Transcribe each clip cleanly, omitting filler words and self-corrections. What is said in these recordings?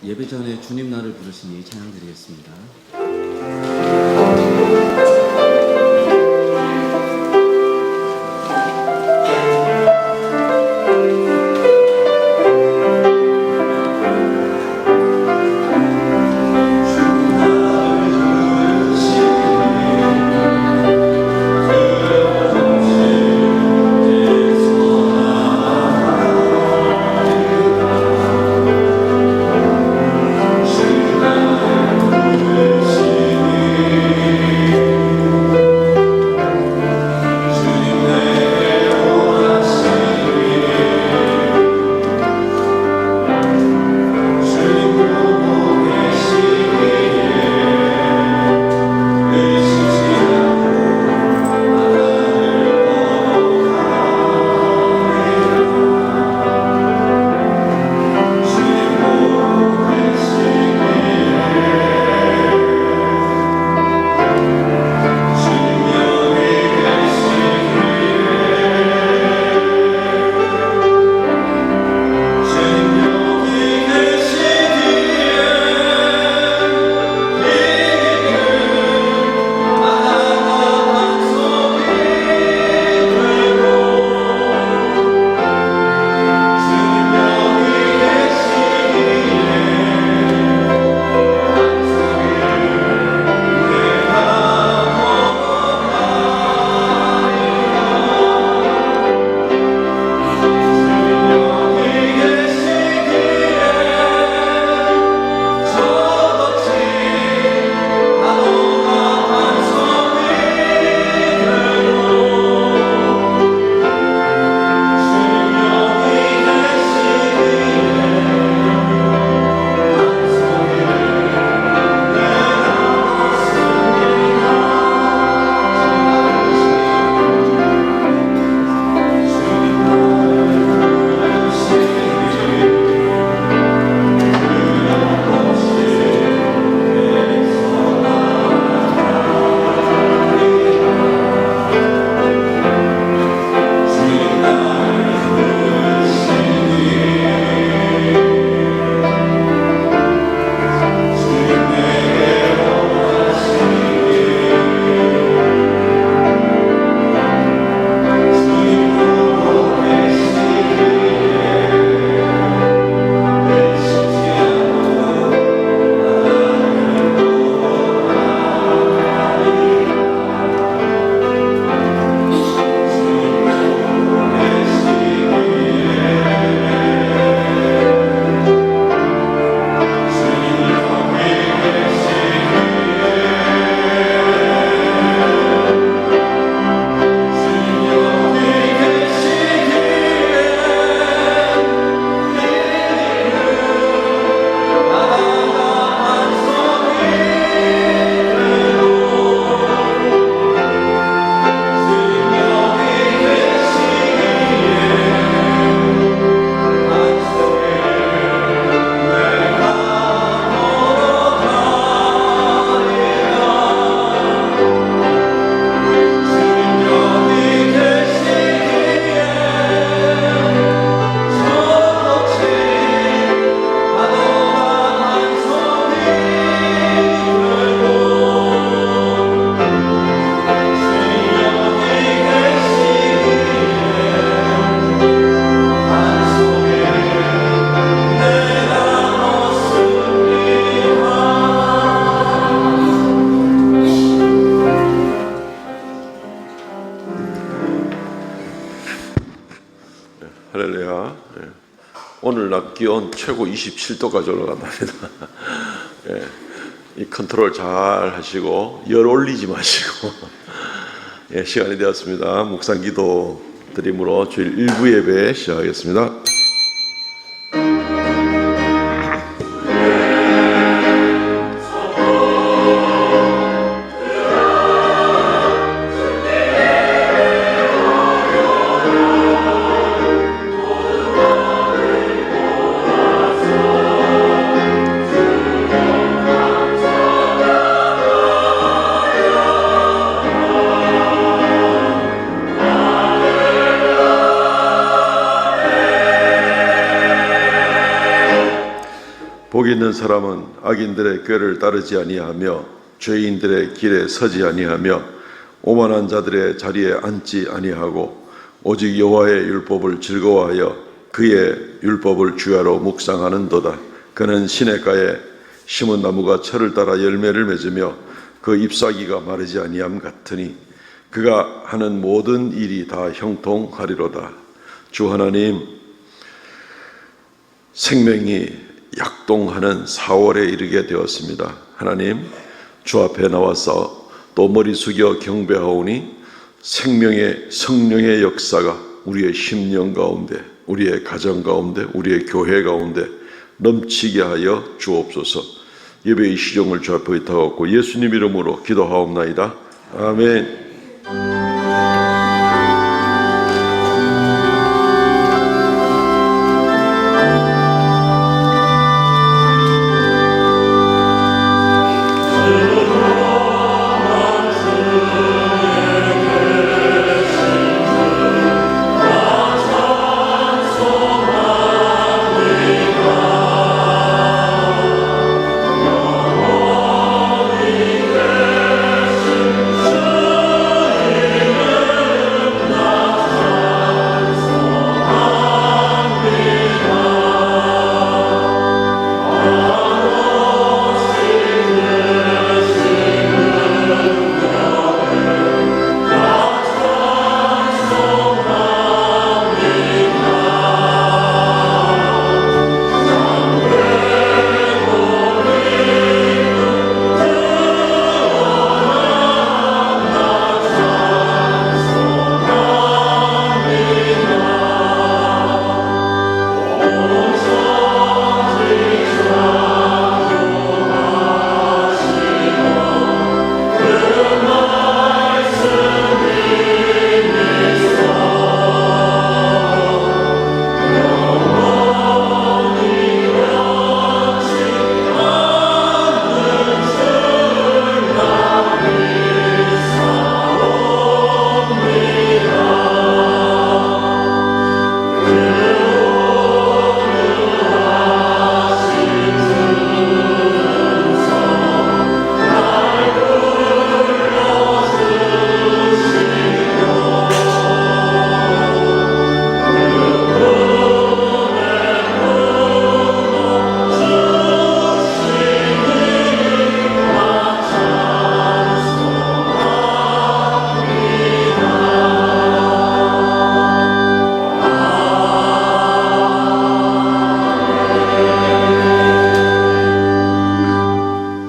예배 전에 주님 나를 부르시니 찬양 드리겠습니다. 할렐루야. 오늘 낮 기온 최고 27도까지 올라간답니다. 이 컨트롤 잘 하시고 열 올리지 마시고 시간이 되었습니다. 묵상 기도 드림으로 주일 1부 예배 시작하겠습니다. 복이 있는 사람은 악인들의 꾀를 따르지 아니하며 죄인들의 길에 서지 아니하며 오만한 자들의 자리에 앉지 아니하고 오직 여호와의 율법을 즐거워하여 그의 율법을 주야로 묵상하는도다. 그는 시냇가에 심은 나무가 철을 따라 열매를 맺으며 그 잎사귀가 마르지 아니함 같으니 그가 하는 모든 일이 다 형통하리로다. 주 하나님, 생명이 약동하는 4월에 이르게 되었습니다. 하나님, 주 앞에 나와서 또 머리 숙여 경배하오니 생명의 성령의 역사가 우리의 심령 가운데, 우리의 가정 가운데, 우리의 교회 가운데 넘치게 하여 주옵소서. 예배의 시종을 주 앞에 의탁하고 예수님 이름으로 기도하옵나이다. 아멘.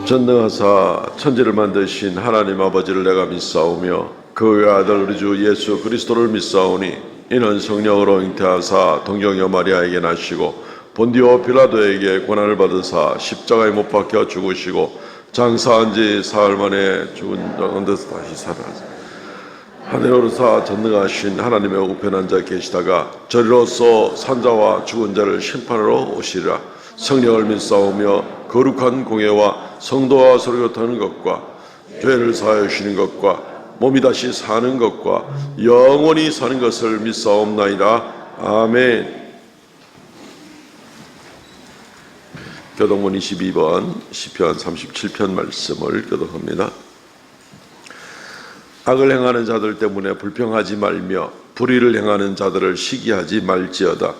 전능하사 천지를 만드신 하나님 아버지를 내가 믿사오며 그 외 아들 우리 주 예수 그리스도를 믿사오니 이는 성령으로 잉태하사 동정녀 마리아에게 나시고 본디오 빌라도에게 고난을 받으사 십자가에 못 박혀 죽으시고 장사한 지 사흘 만에 죽은 가운데서 다시 살아나사 하늘 오르사 전능하신 하나님의 우편한 자 계시다가 저리로서 산자와 죽은 자를 심판하러 오시리라. 성령을 믿사오며 거룩한 공예와 성도와 서로 교통하는 것과 죄를 사하여 주시는 것과 몸이 다시 사는 것과 영원히 사는 것을 믿사옵나이다. 아멘. 교동문 22번 시편 37편 말씀을 교독합니다. 악을 행하는 자들 때문에 불평하지 말며 불의를 행하는 자들을 시기하지 말지어다.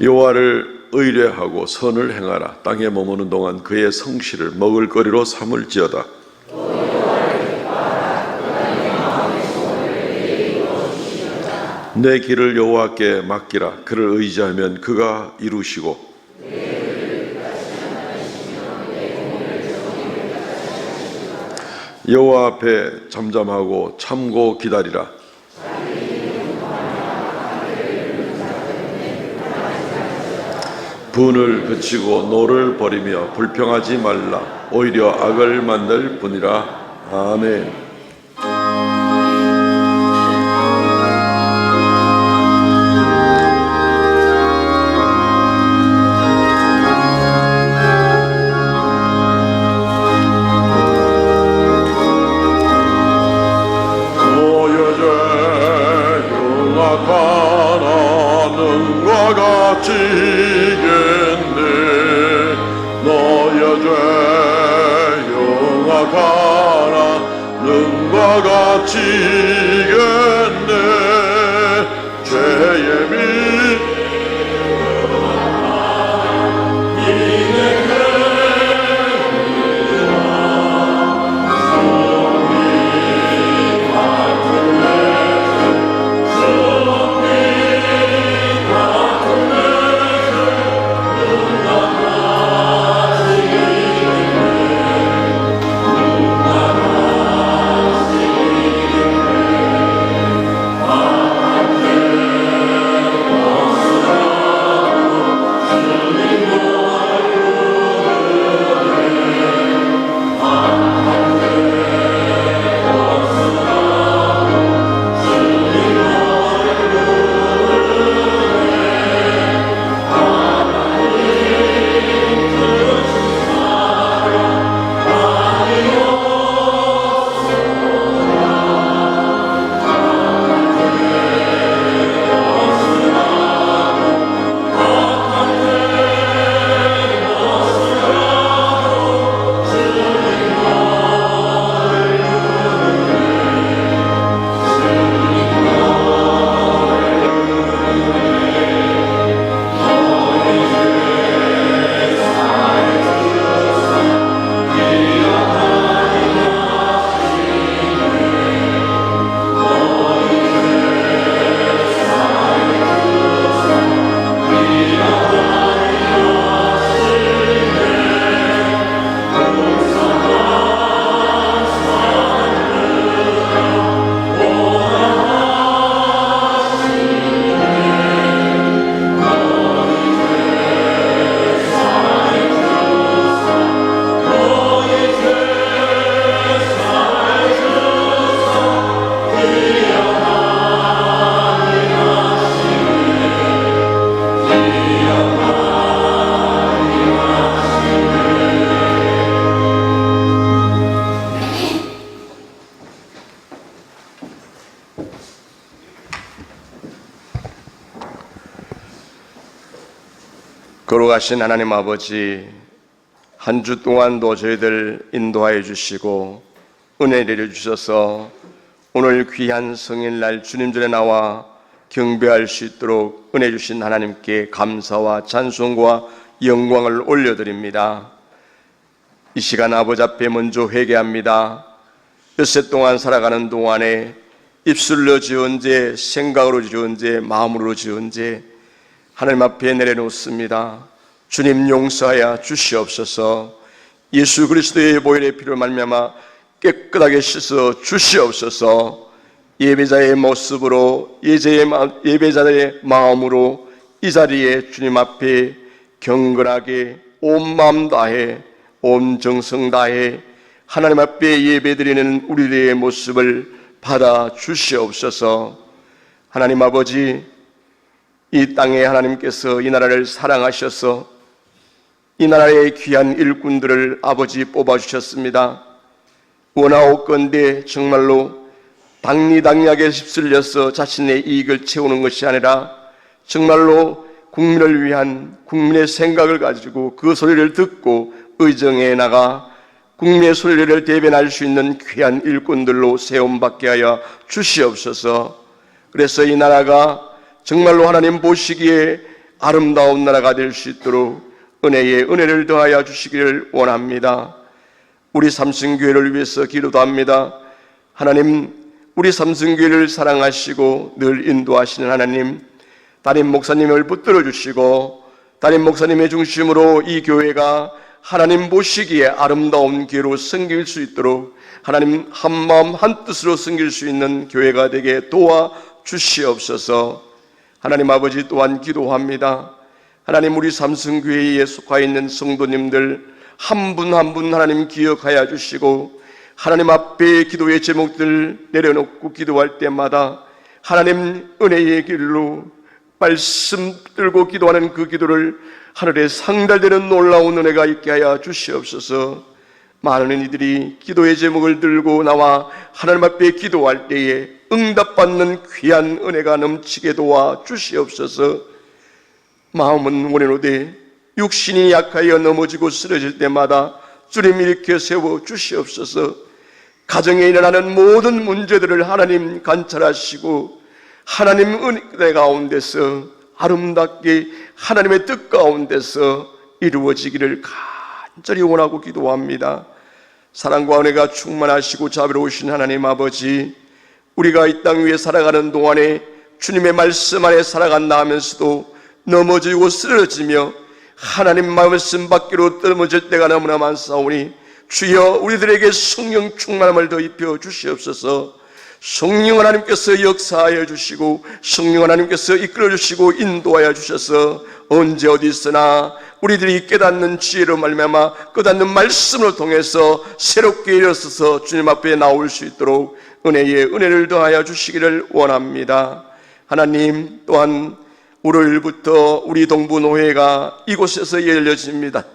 여호와를 의뢰하고 선을 행하라. 땅에 머무는 동안 그의 성실을 먹을거리로 삼을지어다. 내 길을 여호와께 맡기라. 그를 의지하면 그가 이루시고 여호와 앞에 잠잠하고 참고 기다리라. 분을 그치고 노를 버리며 불평하지 말라. 오히려 악을 만들 뿐이라. 아멘. 지겠네. 너의 죄 용악하나 눈과 같이겠네. 죄의 미 걸어가신 하나님 아버지, 한 주 동안도 저희들 인도하여 주시고 은혜 내려주셔서 오늘 귀한 성일날 주님 전에 나와 경배할 수 있도록 은혜 주신 하나님께 감사와 찬송과 영광을 올려드립니다. 이 시간 아버지 앞에 먼저 회개합니다. 엿새 동안 살아가는 동안에 입술로 지은 죄, 생각으로 지은 죄, 마음으로 지은 죄 하나님 앞에 내려놓습니다. 주님 용서하여 주시옵소서. 예수 그리스도의 보혈의 피로 말미암아 깨끗하게 씻어 주시옵소서. 예배자의 모습으로 예배자의 마음으로 이 자리에 주님 앞에 경건하게 온 마음 다해 온 정성 다해 하나님 앞에 예배드리는 우리들의 모습을 받아 주시옵소서. 하나님 아버지, 이 땅에 하나님께서 이 나라를 사랑하셔서 이 나라의 귀한 일꾼들을 아버지 뽑아주셨습니다. 원하옵건대 정말로 당리당략에 휩쓸려서 자신의 이익을 채우는 것이 아니라 정말로 국민을 위한 국민의 생각을 가지고 그 소리를 듣고 의정에 나가 국민의 소리를 대변할 수 있는 귀한 일꾼들로 세움받게 하여 주시옵소서. 그래서 이 나라가 정말로 하나님 보시기에 아름다운 나라가 될 수 있도록 은혜에 은혜를 더하여 주시기를 원합니다. 우리 삼성교회를 위해서 기도도 합니다. 하나님, 우리 삼성교회를 사랑하시고 늘 인도하시는 하나님, 담임 목사님을 붙들어 주시고 담임 목사님의 중심으로 이 교회가 하나님 보시기에 아름다운 교회로 섬길 수 있도록 하나님 한마음 한뜻으로 섬길 수 있는 교회가 되게 도와 주시옵소서. 하나님 아버지, 또한 기도합니다. 하나님, 우리 삼성교회에 속하 있는 성도님들 한 분 한 분 하나님 기억하여 주시고 하나님 앞에 기도의 제목들 내려놓고 기도할 때마다 하나님 은혜의 길로 말씀 들고 기도하는 그 기도를 하늘에 상달되는 놀라운 은혜가 있게 하여 주시옵소서. 많은 이들이 기도의 제목을 들고 나와 하나님 앞에 기도할 때에 응답받는 귀한 은혜가 넘치게 도와 주시옵소서. 마음은 원해노되 육신이 약하여 넘어지고 쓰러질 때마다 주님 일으켜 세워 주시옵소서. 가정에 일어나는 모든 문제들을 하나님 관찰하시고 하나님 은혜 가운데서 아름답게 하나님의 뜻 가운데서 이루어지기를 간절히 원하고 기도합니다. 사랑과 은혜가 충만하시고 자비로우신 하나님 아버지, 우리가 이 땅 위에 살아가는 동안에 주님의 말씀 안에 살아간다 하면서도 넘어지고 쓰러지며 하나님 말씀 밖으로 떨어질 때가 너무나 많사오니 주여 우리들에게 성령 충만함을 더 입혀 주시옵소서. 성령 하나님께서 역사하여 주시고 성령 하나님께서 이끌어 주시고 인도하여 주셔서 언제 어디 있으나 우리들이 깨닫는 지혜로 말미암아 깨닫는 말씀을 통해서 새롭게 일어서서 주님 앞에 나올 수 있도록 은혜에 은혜를 더하여 주시기를 원합니다. 하나님, 또한 월요일부터 우리 동부노회가 이곳에서 열려집니다.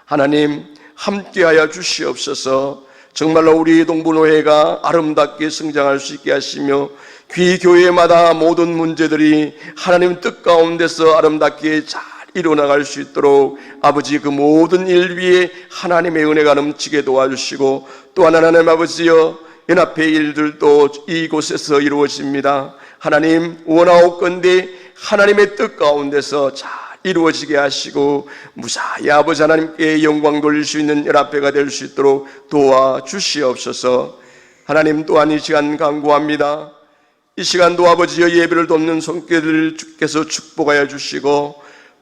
하나님 함께하여 주시옵소서. 정말로 우리 동부노회가 아름답게 성장할 수 있게 하시며 귀 교회마다 모든 문제들이 하나님 뜻 가운데서 아름답게 잘 이루어나갈 수 있도록 아버지 그 모든 일 위에 하나님의 은혜가 넘치게 도와주시고, 또한 하나님 아버지여 연합회 일들도 이곳에서 이루어집니다. 하나님 원하옵건대 하나님의 뜻 가운데서 잘 이루어지게 하시고 무사히 아버지 하나님께 영광 돌릴 수 있는 연합회가 될 수 있도록 도와주시옵소서. 하나님, 또한 이 시간 간구합니다. 이 시간도 아버지여 예배를 돕는 손길을 주께서 축복하여 주시고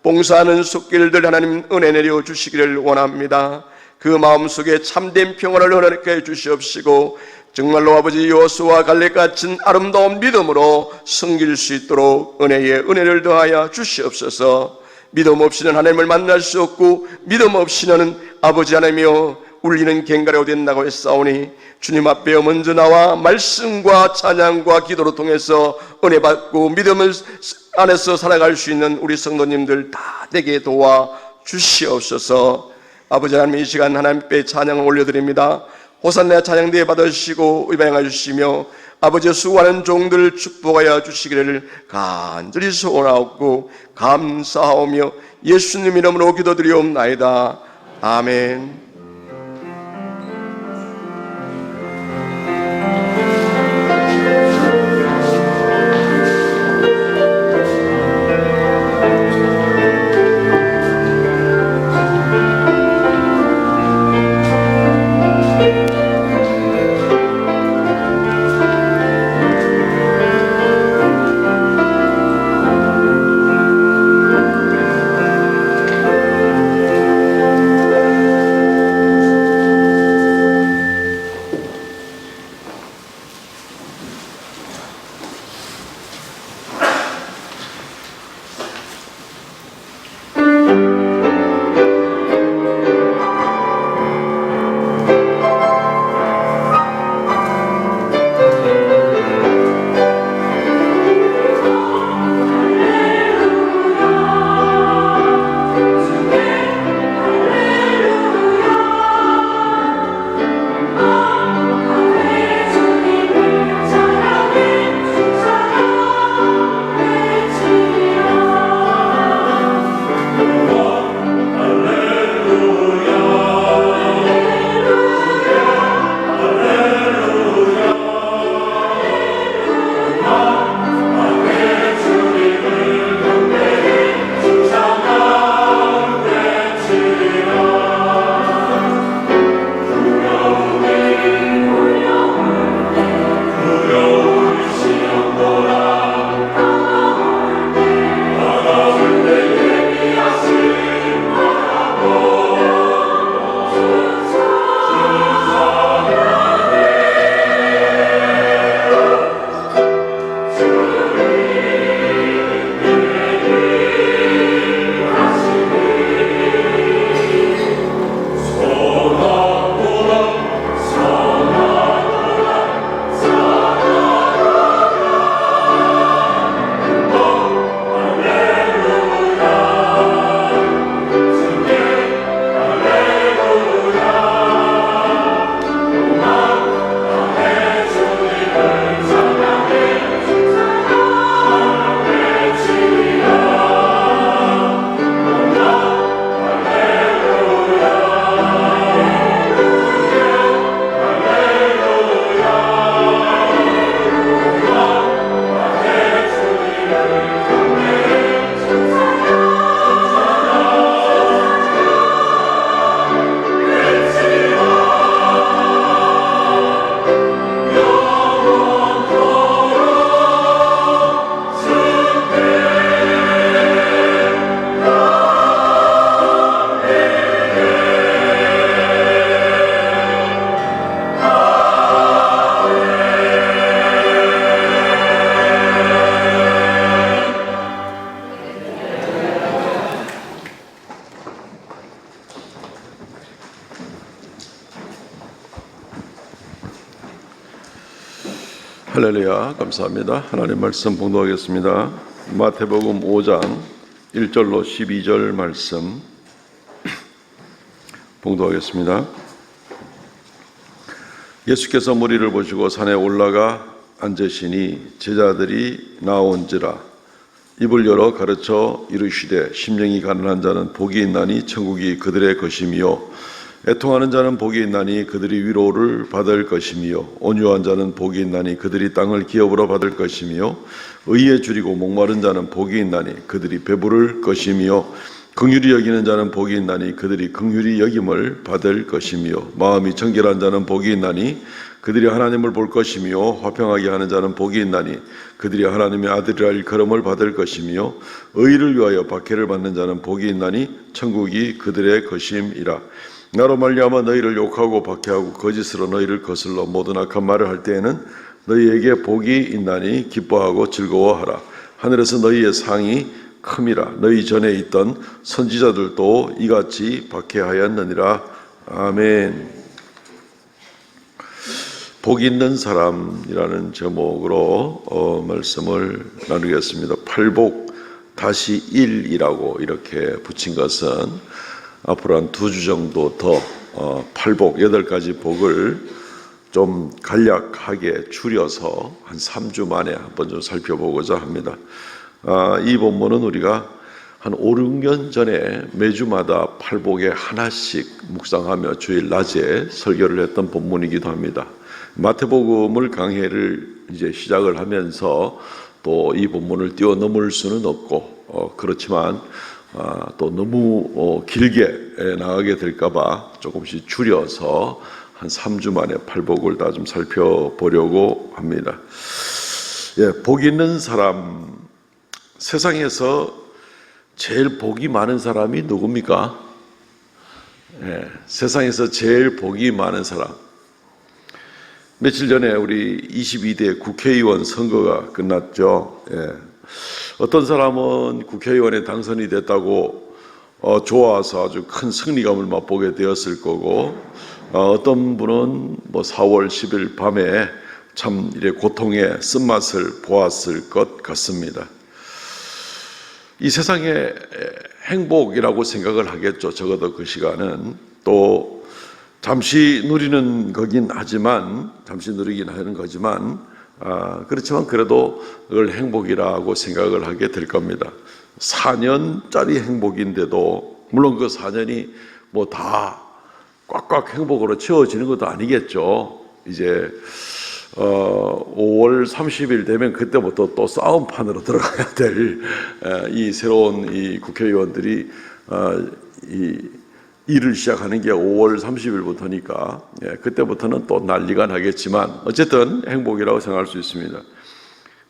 봉사하는 손길들 하나님 은혜 내려 주시기를 원합니다. 그 마음속에 참된 평안을 허락해 주시옵시고 정말로 아버지 여호수아와 갈렙 같은 아름다운 믿음으로 섬길 수 있도록 은혜에 은혜를 더하여 주시옵소서. 믿음 없이는 하나님을 만날 수 없고 믿음 없이는 아버지 하나님이여 울리는 갱가리가 된다고 했사오니 주님 앞에 먼저 나와 말씀과 찬양과 기도로 통해서 은혜 받고 믿음을 안에서 살아갈 수 있는 우리 성도님들 다 되게 도와 주시옵소서. 아버지 하나님, 이 시간 하나님께 찬양을 올려드립니다. 호산나 찬양대에 받으시고 의방하여 주시며 아버지 수고하는 종들을 축복하여 주시기를 간절히 소원하옵고 감사하오며 예수님 이름으로 기도드리옵나이다. 아멘. 할렐루야, 감사합니다. 하나님 말씀 봉독하겠습니다. 마태복음 5장 1절로 12절 말씀 봉독하겠습니다. 예수께서 무리를 보시고 산에 올라가 앉으시니 제자들이 나온지라 입을 열어 가르쳐 이르시되 심령이 가난한 자는 복이 있나니 천국이 그들의 것이며 애통하는 자는 복이 있나니 그들이 위로를 받을 것이며 온유한 자는 복이 있나니 그들이 땅을 기업으로 받을 것이며 의에 줄이고 목마른 자는 복이 있나니 그들이 배부를 것이며 긍휼히 여기는 자는 복이 있나니 그들이 긍휼히 여김을 받을 것이며 마음이 청결한 자는 복이 있나니 그들이 하나님을 볼 것이며 화평하게 하는 자는 복이 있나니 그들이 하나님의 아들이라 일컬음을 받을 것이며 의를 위하여 박해를 받는 자는 복이 있나니 천국이 그들의 것임이라. 나로 말미암아 너희를 욕하고 박해하고 거짓으로 너희를 거슬러 모든 악한 말을 할 때에는 너희에게 복이 있나니 기뻐하고 즐거워하라. 하늘에서 너희의 상이 큼이라. 너희 전에 있던 선지자들도 이같이 박해하였느니라. 아멘. 복 있는 사람이라는 제목으로 말씀을 나누겠습니다. 팔복 다시 1이라고 이렇게 붙인 것은 앞으로 한 2주 정도 더 팔복 8가지 복을 좀 간략하게 줄여서 한 3주 만에 한번 좀 살펴보고자 합니다. 이 본문은 우리가 한 5, 6년 전에 매주마다 팔복에 하나씩 묵상하며 주일 낮에 설교를 했던 본문이기도 합니다. 마태복음을 강해를 이제 시작을 하면서 또 이 본문을 뛰어넘을 수는 없고 그렇지만 또 너무 길게 나가게 될까봐 조금씩 줄여서 한 3주 만에 팔복을 다 좀 살펴보려고 합니다. 복 있는 사람, 세상에서 제일 복이 많은 사람이 누굽니까? 세상에서 제일 복이 많은 사람. 며칠 전에 우리 22대 국회의원 선거가 끝났죠. 어떤 사람은 국회의원에 당선이 됐다고 좋아서 아주 큰 승리감을 맛보게 되었을 거고, 어떤 분은 4월 10일 밤에 참 이래 고통의 쓴맛을 보았을 것 같습니다. 이 세상의 행복이라고 생각을 하겠죠. 적어도 그 시간은. 또 잠시 누리는 거긴 하지만, 잠시 누리긴 하는 거지만, 그렇지만 그래도 그걸 행복이라고 생각을 하게 될 겁니다. 4년짜리 행복인데도 물론 그 4년이 다 꽉꽉 행복으로 채워지는 것도 아니겠죠. 이제 5월 30일 되면 그때부터 또 싸움판으로 들어가야 될 이 새로운 이 국회의원들이 이 일을 시작하는 게 5월 30일부터니까 그때부터는 또 난리가 나겠지만 어쨌든 행복이라고 생각할 수 있습니다.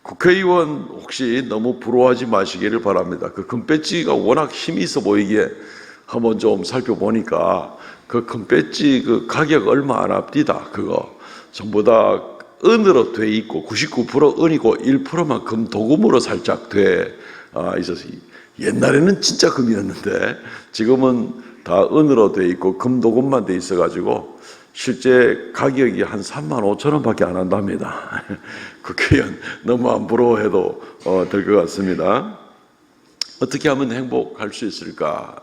국회의원 혹시 너무 부러워하지 마시기를 바랍니다. 그 금배지가 워낙 힘이 있어 보이기에 한번 좀 살펴보니까 그 금배지 그 가격 얼마 안 합니다. 그거 전부 다 은으로 돼 있고 99% 은이고 1%만 금도금으로 살짝 돼 있어서 옛날에는 진짜 금이었는데 지금은 다 은으로 돼 있고 금도금만 돼 있어가지고 실제 가격이 한 35,000원밖에 안 한답니다. 국회의원 너무 안 부러워해도 될 것 같습니다. 어떻게 하면 행복할 수 있을까?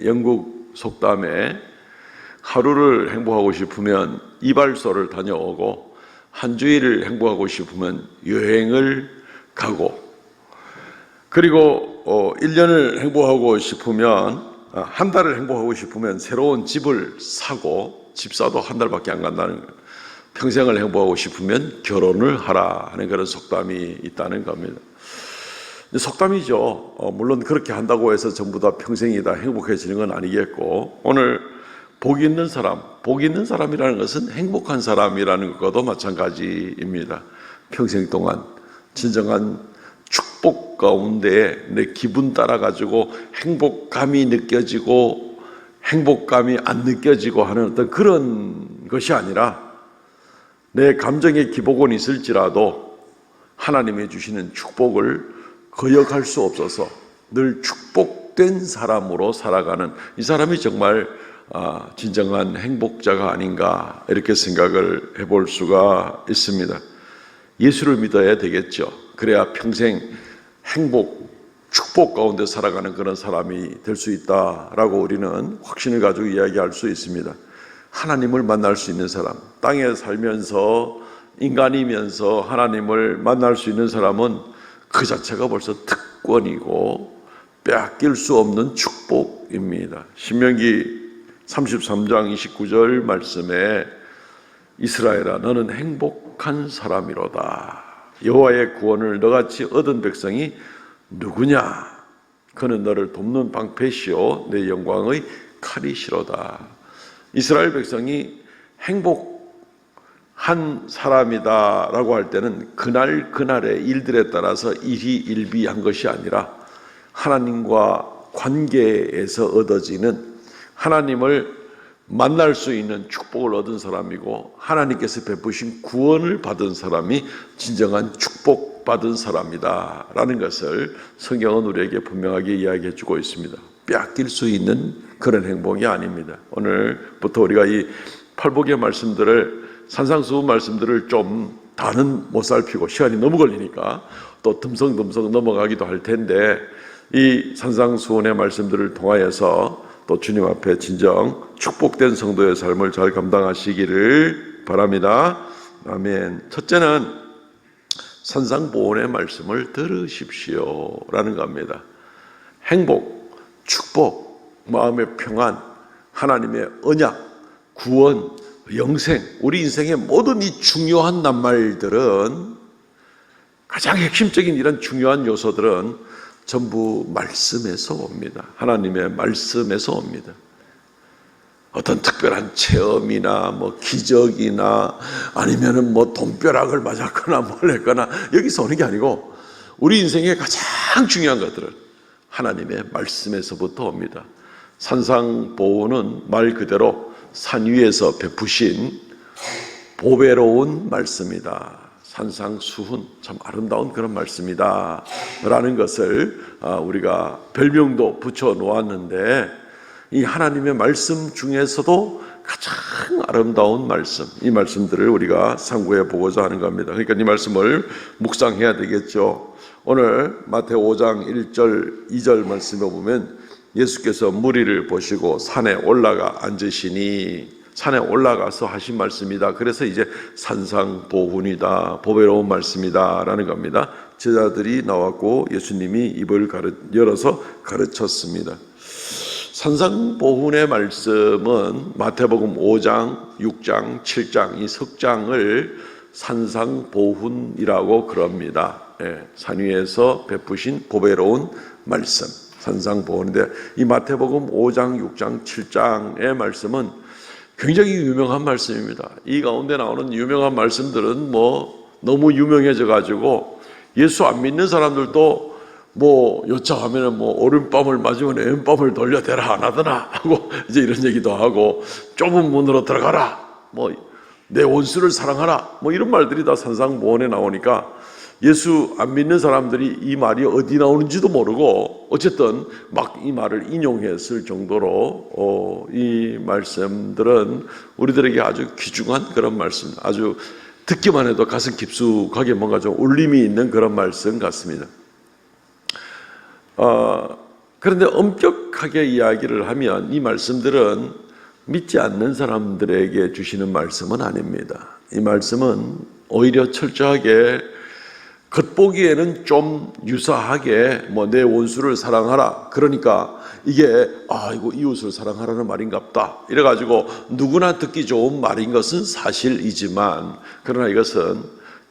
영국 속담에 하루를 행복하고 싶으면 이발소를 다녀오고 한 주일을 행복하고 싶으면 여행을 가고, 그리고 1년을 행복하고 싶으면 한 달을 행복하고 싶으면 새로운 집을 사고, 집사도 한 달밖에 안 간다는 거예요. 평생을 행복하고 싶으면 결혼을 하라 하는 그런 속담이 있다는 겁니다. 속담이죠. 물론 그렇게 한다고 해서 전부 다 평생이 다 행복해지는 건 아니겠고, 오늘 복 있는 사람, 복 있는 사람이라는 것은 행복한 사람이라는 것과도 마찬가지입니다. 평생 동안 진정한 축복 가운데 내 기분 따라 가지고 행복감이 느껴지고 행복감이 안 느껴지고 하는 어떤 그런 것이 아니라 내 감정의 기복은 있을지라도 하나님이 주시는 축복을 거역할 수 없어서 늘 축복된 사람으로 살아가는 이 사람이 정말 진정한 행복자가 아닌가 이렇게 생각을 해볼 수가 있습니다. 예수를 믿어야 되겠죠. 그래야 평생 행복, 축복 가운데 살아가는 그런 사람이 될 수 있다라고 우리는 확신을 가지고 이야기할 수 있습니다. 하나님을 만날 수 있는 사람, 땅에 살면서 인간이면서 하나님을 만날 수 있는 사람은 그 자체가 벌써 특권이고 빼앗길 수 없는 축복입니다. 신명기 33장 29절 말씀에 이스라엘아 너는 행복한 사람이로다. 여호와의 구원을 너같이 얻은 백성이 누구냐? 그는 너를 돕는 방패시오 내 영광의 칼이시로다. 이스라엘 백성이 행복한 사람이다라고 할 때는 그날 그날의 일들에 따라서 일희일비한 것이 아니라 하나님과 관계에서 얻어지는 하나님을 만날 수 있는 축복을 얻은 사람이고 하나님께서 베푸신 구원을 받은 사람이 진정한 축복받은 사람이다 라는 것을 성경은 우리에게 분명하게 이야기해 주고 있습니다. 빼앗길 수 있는 그런 행복이 아닙니다. 오늘부터 우리가 이 팔복의 말씀들을 산상수훈 말씀들을 좀 다는 못 살피고 시간이 너무 걸리니까 또 듬성듬성 넘어가기도 할 텐데 이 산상수훈의 말씀들을 통하여서 또 주님 앞에 진정 축복된 성도의 삶을 잘 감당하시기를 바랍니다. 아멘. 첫째는 산상보훈의 말씀을 들으십시오 라는 겁니다. 행복, 축복, 마음의 평안, 하나님의 언약, 구원, 영생, 우리 인생의 모든 이 중요한 낱말들은 가장 핵심적인 이런 중요한 요소들은 전부 말씀에서 옵니다. 하나님의 말씀에서 옵니다. 어떤 특별한 체험이나 뭐 기적이나 아니면은 뭐 돈벼락을 맞았거나 뭘 했거나 여기서 오는 게 아니고 우리 인생의 가장 중요한 것들은 하나님의 말씀에서부터 옵니다. 산상보훈은 말 그대로 산 위에서 베푸신 보배로운 말씀이다. 산상수훈 참 아름다운 그런 말씀이다 라는 것을 우리가 별명도 붙여 놓았는데 이 하나님의 말씀 중에서도 가장 아름다운 말씀, 이 말씀들을 우리가 상고해 보고자 하는 겁니다. 그러니까 이 말씀을 묵상해야 되겠죠. 오늘 마태오 5장 1절 2절 말씀에 보면 예수께서 무리를 보시고 산에 올라가 앉으시니 산에 올라가서 하신 말씀이다. 그래서 이제 산상보훈이다, 보배로운 말씀이다 라는 겁니다. 제자들이 나왔고 예수님이 입을 열어서 가르쳤습니다. 산상보훈의 말씀은 마태복음 5장, 6장, 7장 이 석 장을 산상보훈이라고 그럽니다. 산 위에서 베푸신 보배로운 말씀, 산상보훈인데 이 마태복음 5장, 6장, 7장의 말씀은 굉장히 유명한 말씀입니다. 이 가운데 나오는 유명한 말씀들은 뭐 너무 유명해져 가지고 예수 안 믿는 사람들도 뭐 요청하면은 뭐 오른밤을 맞으면 왼밤을 돌려대라 안 하더나 하고 이제 이런 얘기도 하고 좁은 문으로 들어가라 뭐 내 원수를 사랑하라 뭐 이런 말들이 다 산상보훈에 나오니까 예수 안 믿는 사람들이 이 말이 어디 나오는지도 모르고 어쨌든 막 이 말을 인용했을 정도로 이 말씀들은 우리들에게 아주 귀중한 그런 말씀, 아주 듣기만 해도 가슴 깊숙하게 뭔가 좀 울림이 있는 그런 말씀 같습니다. 그런데 엄격하게 이야기를 하면 이 말씀들은 믿지 않는 사람들에게 주시는 말씀은 아닙니다. 이 말씀은 오히려 철저하게 겉보기에는 좀 유사하게 뭐 내 원수를 사랑하라 그러니까 이게 이거 이웃을 사랑하라는 말인갑다 이래가지고 누구나 듣기 좋은 말인 것은 사실이지만 그러나 이것은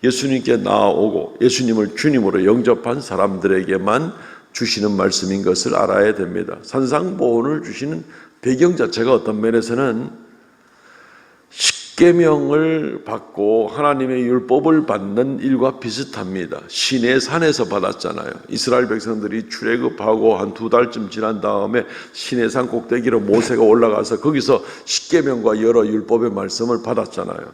예수님께 나아오고 예수님을 주님으로 영접한 사람들에게만 주시는 말씀인 것을 알아야 됩니다. 산상보훈을 주시는 배경 자체가 어떤 면에서는 십계명을 받고 하나님의 율법을 받는 일과 비슷합니다. 시내 산에서 받았잖아요. 이스라엘 백성들이 출애굽하고 한 2달쯤 지난 다음에 시내 산 꼭대기로 모세가 올라가서 거기서 십계명과 여러 율법의 말씀을 받았잖아요.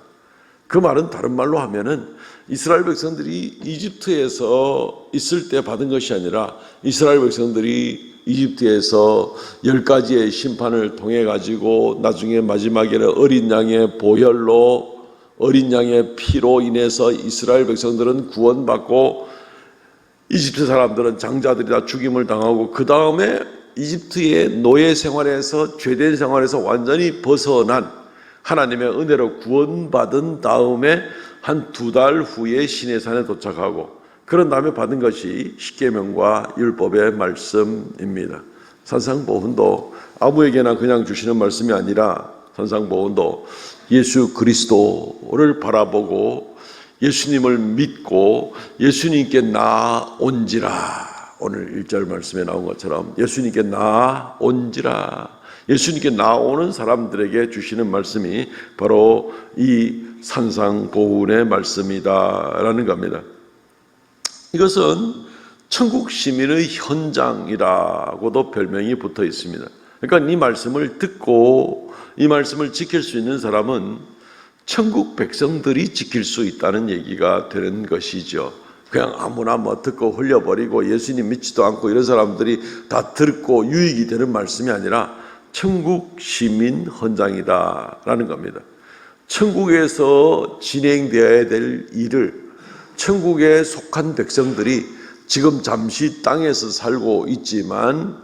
그 말은 다른 말로 하면은 이스라엘 백성들이 이집트에서 있을 때 받은 것이 아니라 이스라엘 백성들이 이집트에서 10가지의 심판을 통해 가지고 나중에 마지막에는 어린 양의 보혈로 어린 양의 피로 인해서 이스라엘 백성들은 구원받고 이집트 사람들은 장자들이 다 죽임을 당하고 그 다음에 이집트의 노예 생활에서 죄된 생활에서 완전히 벗어난 하나님의 은혜로 구원받은 다음에 한 2달 후에 시내산에 도착하고 그런 다음에 받은 것이 십계명과 율법의 말씀입니다. 산상보훈도 아무에게나 그냥 주시는 말씀이 아니라 산상보훈도 예수 그리스도를 바라보고 예수님을 믿고 예수님께 나아온지라, 오늘 1절 말씀에 나온 것처럼 예수님께 나아온지라, 예수님께 나오는 사람들에게 주시는 말씀이 바로 이 산상보훈의 말씀이다라는 겁니다. 이것은 천국 시민의 현장이라고도 별명이 붙어 있습니다. 그러니까 이 말씀을 듣고 이 말씀을 지킬 수 있는 사람은 천국 백성들이 지킬 수 있다는 얘기가 되는 것이죠. 그냥 아무나 듣고 흘려버리고 예수님 믿지도 않고 이런 사람들이 다 듣고 유익이 되는 말씀이 아니라 천국 시민 헌장이다라는 겁니다. 천국에서 진행되어야 될 일을 천국에 속한 백성들이 지금 잠시 땅에서 살고 있지만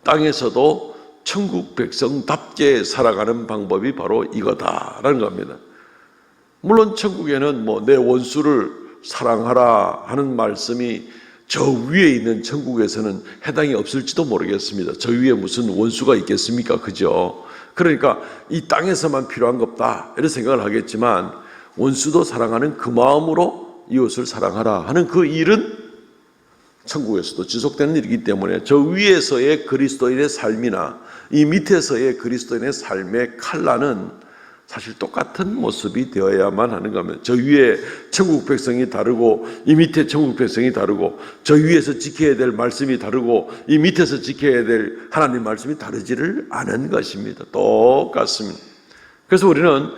땅에서도 천국 백성답게 살아가는 방법이 바로 이거다라는 겁니다. 물론 천국에는 내 원수를 사랑하라 하는 말씀이 저 위에 있는 천국에서는 해당이 없을지도 모르겠습니다. 저 위에 무슨 원수가 있겠습니까? 그죠? 그러니까 이 땅에서만 필요한 것 없다 이런 생각을 하겠지만 원수도 사랑하는 그 마음으로 이웃을 사랑하라 하는 그 일은 천국에서도 지속되는 일이기 때문에 저 위에서의 그리스도인의 삶이나 이 밑에서의 그리스도인의 삶의 칼라는 사실 똑같은 모습이 되어야만 하는 겁니다. 저 위에 천국 백성이 다르고 이 밑에 천국 백성이 다르고 저 위에서 지켜야 될 말씀이 다르고 이 밑에서 지켜야 될 하나님 말씀이 다르지를 않은 것입니다. 똑같습니다. 그래서 우리는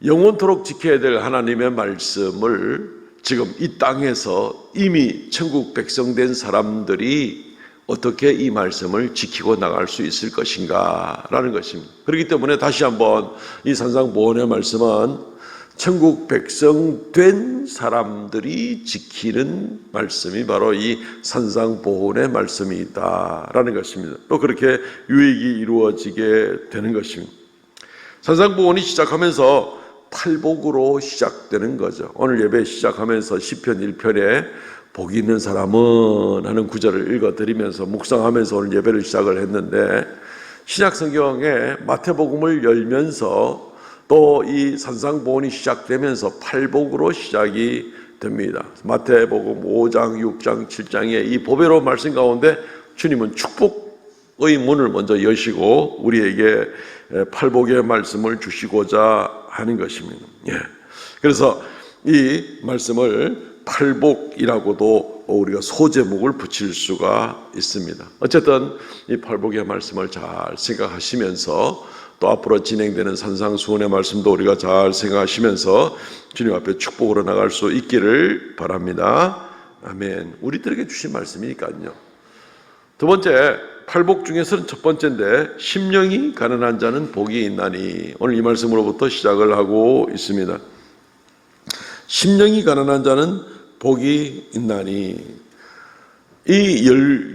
영원토록 지켜야 될 하나님의 말씀을 지금 이 땅에서 이미 천국 백성 된 사람들이 어떻게 이 말씀을 지키고 나갈 수 있을 것인가 라는 것입니다. 그렇기 때문에 다시 한번 이 산상보훈의 말씀은 천국 백성 된 사람들이 지키는 말씀이 바로 이 산상보훈의 말씀이다 라는 것입니다. 또 그렇게 유익이 이루어지게 되는 것입니다. 산상보훈이 시작하면서 팔복으로 시작되는 거죠. 오늘 예배 시작하면서 시편 1편에 복이 있는 사람은 하는 구절을 읽어드리면서 묵상하면서 오늘 예배를 시작을 했는데 신약 성경에 마태복음을 열면서 또 이 산상보훈이 시작되면서 팔복으로 시작이 됩니다. 마태복음 5장, 6장, 7장의 이 보배로 말씀 가운데 주님은 축복의 문을 먼저 여시고 우리에게 팔복의 말씀을 주시고자 하는 것입니다. 그래서 이 말씀을 팔복이라고도 우리가 소제목을 붙일 수가 있습니다. 어쨌든 이 팔복의 말씀을 잘 생각하시면서 또 앞으로 진행되는 산상수훈의 말씀도 우리가 잘 생각하시면서 주님 앞에 축복으로 나갈 수 있기를 바랍니다. 아멘. 우리들에게 주신 말씀이니까요. 두 번째, 팔복 중에서는 첫 번째인데 심령이 가난한 자는 복이 있나니, 오늘 이 말씀으로부터 시작을 하고 있습니다. 심령이 가난한 자는 복이 있나니, 이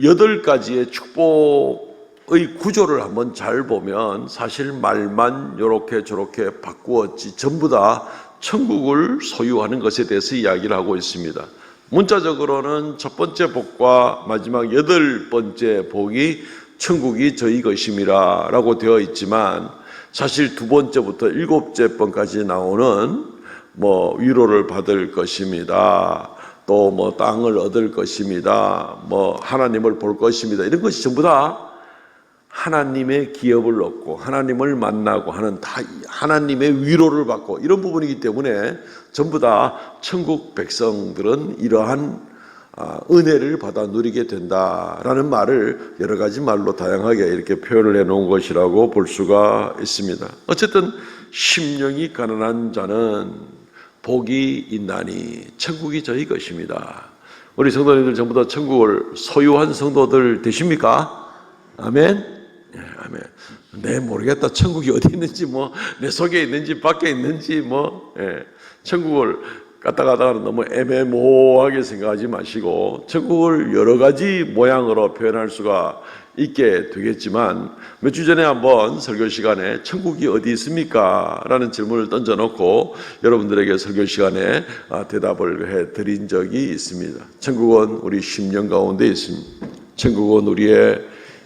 18가지의 축복의 구조를 한번 잘 보면 사실 말만 이렇게 저렇게 바꾸었지 전부 다 천국을 소유하는 것에 대해서 이야기를 하고 있습니다. 문자적으로는 첫 번째 복과 마지막 8번째 복이 천국이 저희 것임이라 라고 되어 있지만 사실 두 번째부터 7째 번까지 나오는 위로를 받을 것입니다. 또 땅을 얻을 것입니다. 하나님을 볼 것입니다. 이런 것이 전부 다 하나님의 기업을 얻고 하나님을 만나고 하는 다 하나님의 위로를 받고 이런 부분이기 때문에 전부 다 천국 백성들은 이러한 은혜를 받아 누리게 된다라는 말을 여러 가지 말로 다양하게 이렇게 표현을 해놓은 것이라고 볼 수가 있습니다. 어쨌든 심령이 가난한 자는 복이 있나니 천국이 저희 것입니다. 우리 성도님들 전부 다 천국을 소유한 성도들 되십니까? 아멘. 네, 아멘. 내 모르겠다. 천국이 어디 있는지 내 속에 있는지 밖에 있는지 천국을 갖다가다가 너무 애매모호하게 생각하지 마시고 천국을 여러 가지 모양으로 표현할 수가 있게 되겠지만 몇 주 전에 한번 설교 시간에 천국이 어디 있습니까? 라는 질문을 던져놓고 여러분들에게 설교 시간에 대답을 해드린 적이 있습니다. 천국은 우리 심령 가운데 있습니다. 천국은 우리의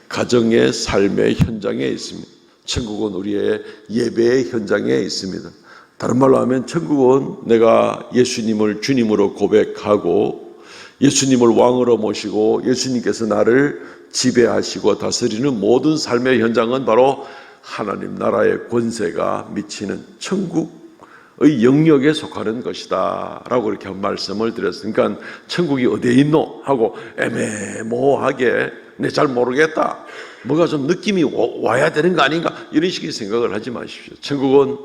가정의 삶의 현장에 있습니다. 천국은 우리의 예배의 현장에 있습니다. 다른 말로 하면 천국은 내가 예수님을 주님으로 고백하고 예수님을 왕으로 모시고 예수님께서 나를 지배하시고 다스리는 모든 삶의 현장은 바로 하나님 나라의 권세가 미치는 천국의 영역에 속하는 것이다 라고 이렇게 한 말씀을 드렸습니다. 그러니까 천국이 어디에 있노? 하고 애매모호하게 잘 모르겠다, 뭐가 좀 느낌이 와야 되는 거 아닌가, 이런 식의 생각을 하지 마십시오. 천국은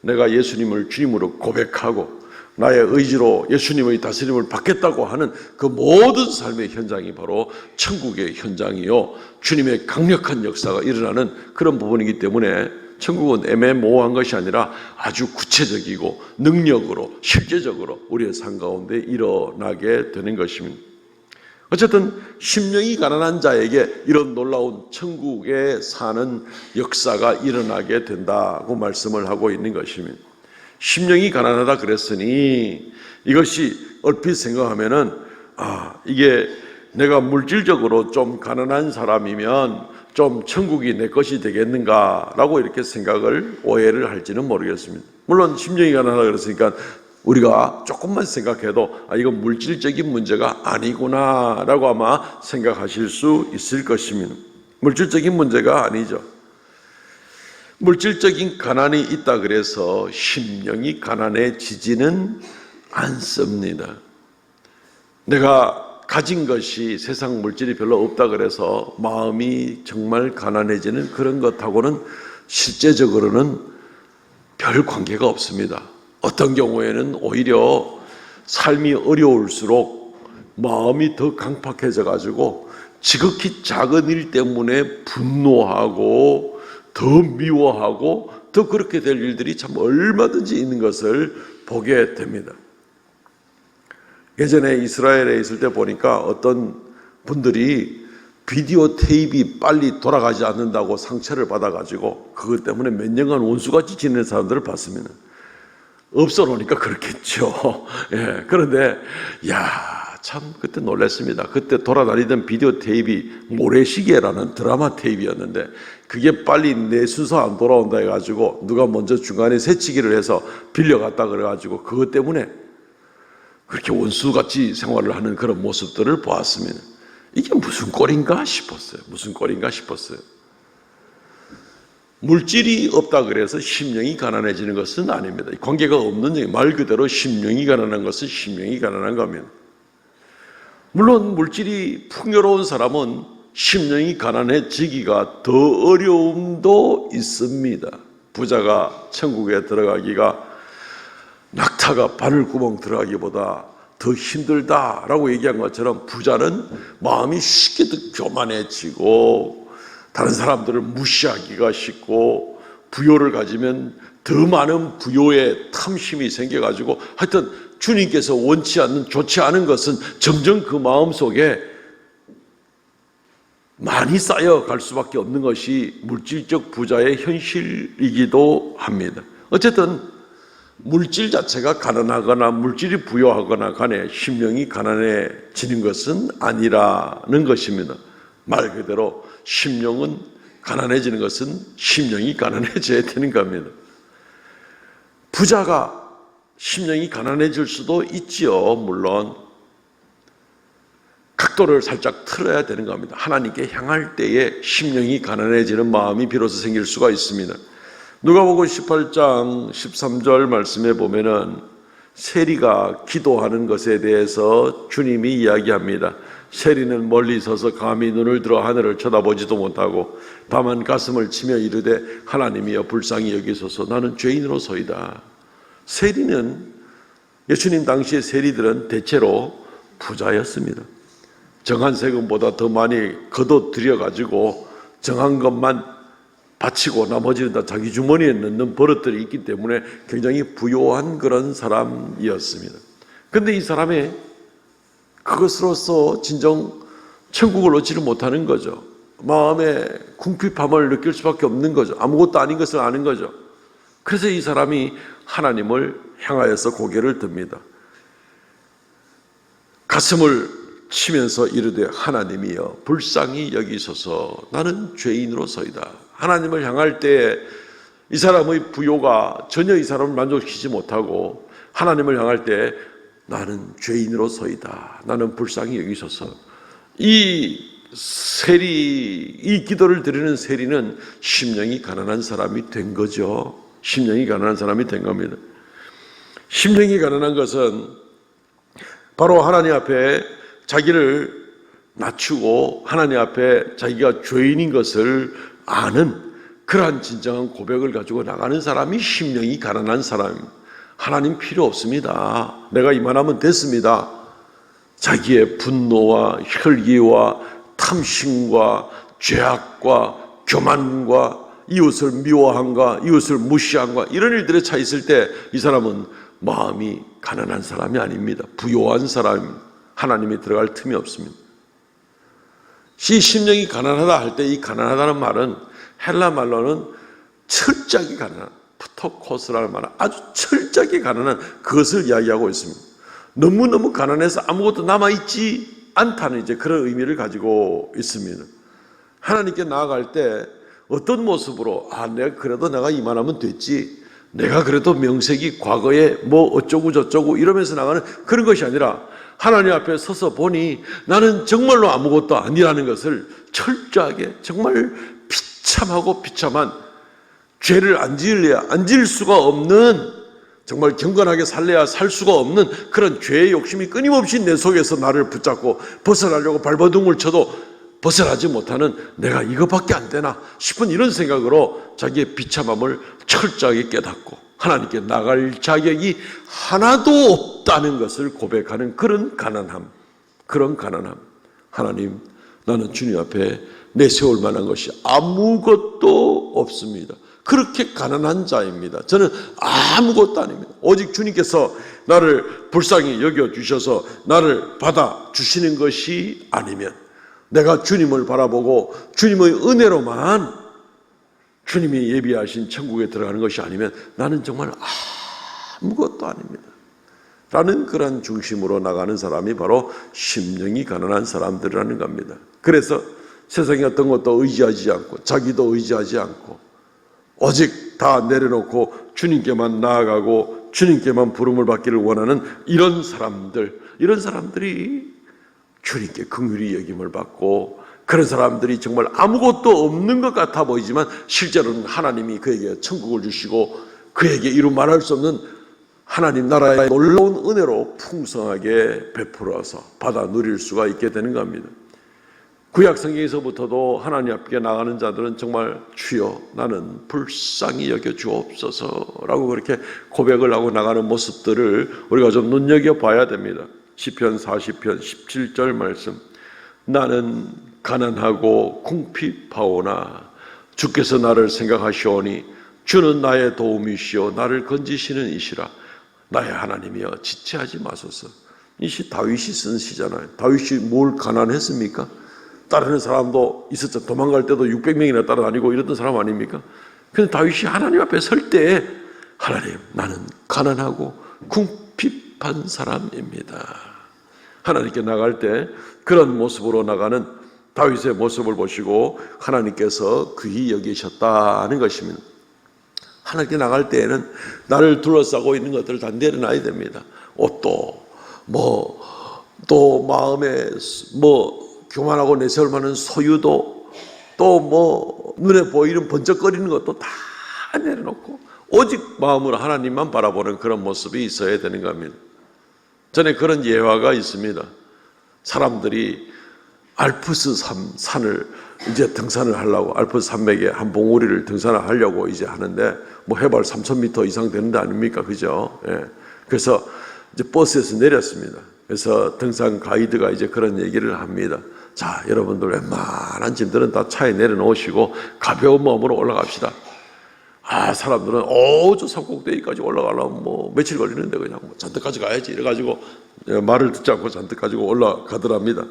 내가 예수님을 주님으로 고백하고 나의 의지로 예수님의 다스림을 받겠다고 하는 그 모든 삶의 현장이 바로 천국의 현장이요, 주님의 강력한 역사가 일어나는 그런 부분이기 때문에 천국은 애매모호한 것이 아니라 아주 구체적이고 능력으로 실제적으로 우리의 삶 가운데 일어나게 되는 것입니다. 어쨌든 심령이 가난한 자에게 이런 놀라운 천국에 사는 역사가 일어나게 된다고 말씀을 하고 있는 것입니다. 심령이 가난하다 그랬으니 이것이 얼핏 생각하면은 이게 내가 물질적으로 좀 가난한 사람이면 좀 천국이 내 것이 되겠는가라고 이렇게 생각을 오해를 할지는 모르겠습니다. 물론 심령이 가난하다 그랬으니까 우리가 조금만 생각해도 이건 물질적인 문제가 아니구나라고 아마 생각하실 수 있을 것입니다. 물질적인 문제가 아니죠. 물질적인 가난이 있다 그래서 심령이 가난해지지는 않습니다. 내가 가진 것이 세상 물질이 별로 없다 그래서 마음이 정말 가난해지는 그런 것하고는 실제적으로는 별 관계가 없습니다. 어떤 경우에는 오히려 삶이 어려울수록 마음이 더 강팍해져 가지고 지극히 작은 일 때문에 분노하고 더 미워하고 더 그렇게 될 일들이 참 얼마든지 있는 것을 보게 됩니다. 예전에 이스라엘에 있을 때 보니까 어떤 분들이 비디오 테이프가 빨리 돌아가지 않는다고 상처를 받아가지고 그것 때문에 몇 년간 원수같이 지내는 사람들을 봤습니다. 없어 놓으니까 그렇겠죠. 예, 그런데 참 그때 놀랐습니다. 그때 돌아다니던 비디오 테이프 모래시계라는 드라마 테이프였는데 그게 빨리 내 순서 안 돌아온다 해가지고 누가 먼저 중간에 새치기를 해서 빌려갔다 그래가지고 그것 때문에 그렇게 원수같이 생활을 하는 그런 모습들을 보았습니다. 이게 무슨 꼴인가 싶었어요. 물질이 없다 그래서 심령이 가난해지는 것은 아닙니다. 관계가 없는 얘기, 말 그대로 심령이 가난한 것은 심령이 가난한 겁니다. 물론 물질이 풍요로운 사람은 심령이 가난해지기가 더 어려움도 있습니다. 부자가 천국에 들어가기가 낙타가 바늘구멍 들어가기보다 더 힘들다라고 얘기한 것처럼 부자는 마음이 쉽게 더 교만해지고 다른 사람들을 무시하기가 쉽고 부요를 가지면 더 많은 부요에 탐심이 생겨가지고 하여튼 주님께서 원치 않는 좋지 않은 것은 점점 그 마음속에 많이 쌓여갈 수밖에 없는 것이 물질적 부자의 현실이기도 합니다. 어쨌든 물질 자체가 가난하거나 물질이 부요하거나 간에 심령이 가난해지는 것은 아니라는 것입니다. 말 그대로 심령은 가난해지는 것은 심령이 가난해져야 되는 겁니다. 부자가 심령이 가난해질 수도 있지요. 물론 각도를 살짝 틀어야 되는 겁니다. 하나님께 향할 때에 심령이 가난해지는 마음이 비로소 생길 수가 있습니다. 누가복음 18장 13절 말씀에 보면은 세리가 기도하는 것에 대해서 주님이 이야기합니다. 세리는 멀리 서서 감히 눈을 들어 하늘을 쳐다보지도 못하고 다만 가슴을 치며 이르되 하나님이여 불쌍히 여기소서 나는 죄인으로소이다. 세리는 예수님 당시의 세리들은 대체로 부자였습니다. 정한 세금보다 더 많이 걷어들여 가지고 정한 것만 바치고 나머지는 다 자기 주머니에 넣는 버릇들이 있기 때문에 굉장히 부요한 그런 사람이었습니다. 그런데 이 사람이 그것으로서 진정 천국을 얻지를 못하는 거죠. 마음에 궁핍함을 느낄 수밖에 없는 거죠. 아무것도 아닌 것을 아는 거죠. 그래서 이 사람이 하나님을 향하여서 고개를 듭니다. 가슴을 치면서 이르되 하나님이여 불쌍히 여기소서 나는 죄인으로서이다. 하나님을 향할 때 이 사람의 부요가 전혀 이 사람을 만족시키지 못하고 하나님을 향할 때 나는 죄인으로서이다. 나는 불쌍히 여기소서. 이 기도를 드리는 세리는 심령이 가난한 사람이 된 거죠. 심령이 가난한 사람이 된 겁니다. 심령이 가난한 것은 바로 하나님 앞에 자기를 낮추고 하나님 앞에 자기가 죄인인 것을 아는 그러한 진정한 고백을 가지고 나가는 사람이 심령이 가난한 사람입니다. 하나님 필요 없습니다. 내가 이만하면 됐습니다. 자기의 분노와 혈기와 탐심과 죄악과 교만과 이웃을 미워함과 이웃을 무시함과 이런 일들에 차 있을 때 이 사람은 마음이 가난한 사람이 아닙니다. 부요한 사람입니다. 하나님이 들어갈 틈이 없습니다. 이 심령이 가난하다 할 때 이 가난하다는 말은 헬라 말로는 철저하게 가난한 프토코스라는 말은 아주 철저하게 가난한 그것을 이야기하고 있습니다. 너무너무 가난해서 아무것도 남아있지 않다는 이제 그런 의미를 가지고 있습니다. 하나님께 나아갈 때 어떤 모습으로 내가 이만하면 됐지, 내가 그래도 명색이 과거에 뭐 어쩌고 저쩌고 이러면서 나가는 그런 것이 아니라 하나님 앞에 서서 보니 나는 정말로 아무것도 아니라는 것을 철저하게 정말 비참하고 비참한 죄를 안 지을 수가 없는, 정말 경건하게 살래야 살 수가 없는 그런 죄의 욕심이 끊임없이 내 속에서 나를 붙잡고 벗어나려고 발버둥을 쳐도 벗어나지 못하는 내가 이것밖에 안 되나 싶은 이런 생각으로 자기의 비참함을 철저하게 깨닫고 하나님께 나갈 자격이 하나도 없다는 것을 고백하는 그런 가난함. 하나님, 나는 주님 앞에 내세울 만한 것이 아무것도 없습니다. 그렇게 가난한 자입니다. 저는 아무것도 아닙니다. 오직 주님께서 나를 불쌍히 여겨주셔서 나를 받아주시는 것이 아니면, 내가 주님을 바라보고 주님의 은혜로만 주님이 예비하신 천국에 들어가는 것이 아니면 나는 정말 아무것도 아닙니다. 라는 그런 중심으로 나가는 사람이 바로 심령이 가난한 사람들이라는 겁니다. 그래서 세상에 어떤 것도 의지하지 않고 자기도 의지하지 않고 오직 다 내려놓고 주님께만 나아가고 주님께만 부름을 받기를 원하는 이런 사람들이 주님께 긍휼히 여김을 받고, 그런 사람들이 정말 아무것도 없는 것 같아 보이지만 실제로는 하나님이 그에게 천국을 주시고 그에게 이루 말할 수 없는 하나님 나라의 놀라운 은혜로 풍성하게 베풀어서 받아 누릴 수가 있게 되는 겁니다. 구약 성경에서부터도 하나님 앞에 나가는 자들은 정말 주여 나는 불쌍히 여겨 주옵소서라고 그렇게 고백을 하고 나가는 모습들을 우리가 좀 눈여겨봐야 됩니다. 시편 40편 17절 말씀, 나는 가난하고 궁핍하오나 주께서 나를 생각하시오니 주는 나의 도움이시오 나를 건지시는 이시라. 나의 하나님이여 지체하지 마소서. 이 시 다윗이 쓴 시잖아요. 다윗이 뭘 가난했습니까? 따르는 사람도 있었죠. 도망갈 때도 600명이나 따라다니고 이랬던 사람 아닙니까? 그런데 다윗이 하나님 앞에 설 때 하나님, 나는 가난하고 궁핍한 사람입니다. 하나님께 나갈 때 그런 모습으로 나가는 다윗의 모습을 보시고 하나님께서 귀히 여기셨다는 것입니다. 하나님께 나갈 때에는 나를 둘러싸고 있는 것들을 다 내려놔야 됩니다. 옷도 또 마음에 교만하고 내세울 만한 소유도 또 눈에 보이는 번쩍거리는 것도 다 내려놓고 오직 마음으로 하나님만 바라보는 그런 모습이 있어야 되는 겁니다. 전에 그런 예화가 있습니다. 사람들이 알프스 산을 이제 등산을 하려고, 알프스 산맥의 한 봉우리를 등산을 하려고 이제 하는데 해발 3,000m 이상 되는 데 아닙니까? 그죠? 예. 그래서 이제 버스에서 내렸습니다. 그래서 등산 가이드가 이제 그런 얘기를 합니다. 자, 여러분들 웬만한 짐들은 다 차에 내려놓으시고 가벼운 마음으로 올라갑시다. 사람들은 저 산꼭대기까지 올라가려면 뭐 며칠 걸리는데 그냥 뭐 잔뜩 가져가야지 이래가지고 말을 듣지 않고 잔뜩 가지고 올라가더랍니다.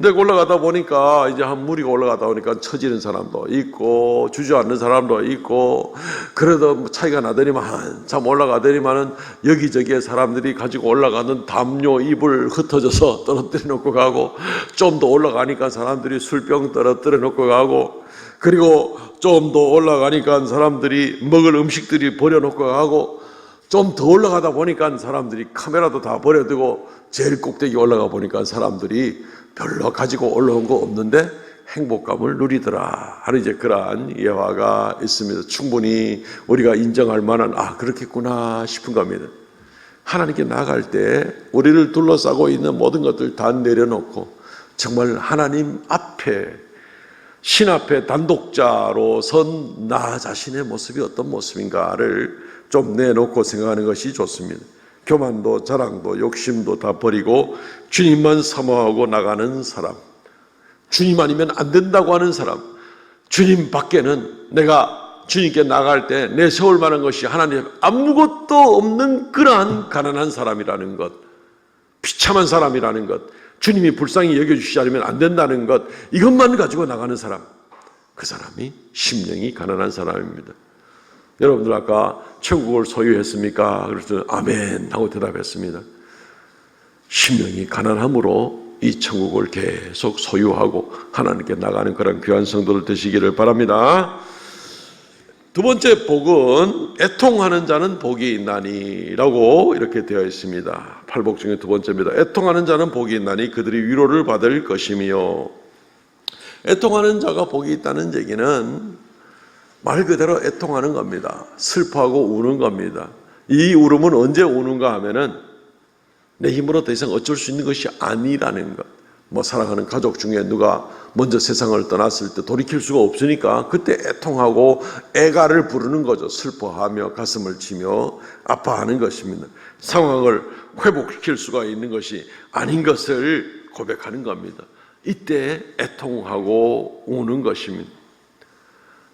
근데 올라가다 보니까 이제 한 무리가 올라가다 보니까 처지는 사람도 있고 주저앉는 사람도 있고, 그래도 차이가 나더니만 한참 올라가더니만은 여기저기에 사람들이 가지고 올라가는 담요 잎을 흩어져서 떨어뜨려 놓고 가고, 좀 더 올라가니까 사람들이 술병 떨어뜨려 놓고 가고, 그리고 좀 더 올라가니까 사람들이 먹을 음식들이 버려놓고 가고, 좀 더 올라가다 보니까 사람들이 카메라도 다 버려두고, 제일 꼭대기 올라가 보니까 사람들이 별로 가지고 올라온 거 없는데 행복감을 누리더라 하는 이제 그러한 예화가 있습니다. 충분히 우리가 인정할 만한 그렇겠구나 싶은 겁니다. 하나님께 나아갈 때 우리를 둘러싸고 있는 모든 것들 다 내려놓고 정말 하나님 앞에, 신 앞에 단독자로 선 나 자신의 모습이 어떤 모습인가를 좀 내놓고 생각하는 것이 좋습니다. 교만도 자랑도 욕심도 다 버리고 주님만 사모하고 나가는 사람, 주님 아니면 안 된다고 하는 사람, 주님 밖에는 내가 주님께 나갈 때 내세울 만한 것이 하나님 아무것도 없는 그러한 가난한 사람이라는 것, 비참한 사람이라는 것, 주님이 불쌍히 여겨주시지 않으면 안 된다는 것, 이것만 가지고 나가는 사람, 그 사람이 심령이 가난한 사람입니다. 여러분들 아까 천국을 소유했습니까? 그래서 아멘 하고 대답했습니다. 심령이 가난함으로 이 천국을 계속 소유하고 하나님께 나가는 그런 귀한 성도들 되시기를 바랍니다. 두 번째 복은 애통하는 자는 복이 있나니 라고 이렇게 되어 있습니다. 팔복 중에 두 번째입니다. 애통하는 자는 복이 있나니 그들이 위로를 받을 것이며, 애통하는 자가 복이 있다는 얘기는 말 그대로 애통하는 겁니다. 슬퍼하고 우는 겁니다. 이 울음은 언제 우는가 하면은 내 힘으로 더 이상 어쩔 수 있는 것이 아니라는 것. 뭐 사랑하는 가족 중에 누가 먼저 세상을 떠났을 때 돌이킬 수가 없으니까 그때 애통하고 애가를 부르는 거죠. 슬퍼하며 가슴을 치며 아파하는 것입니다. 상황을 회복시킬 수가 있는 것이 아닌 것을 고백하는 겁니다. 이때 애통하고 우는 것입니다.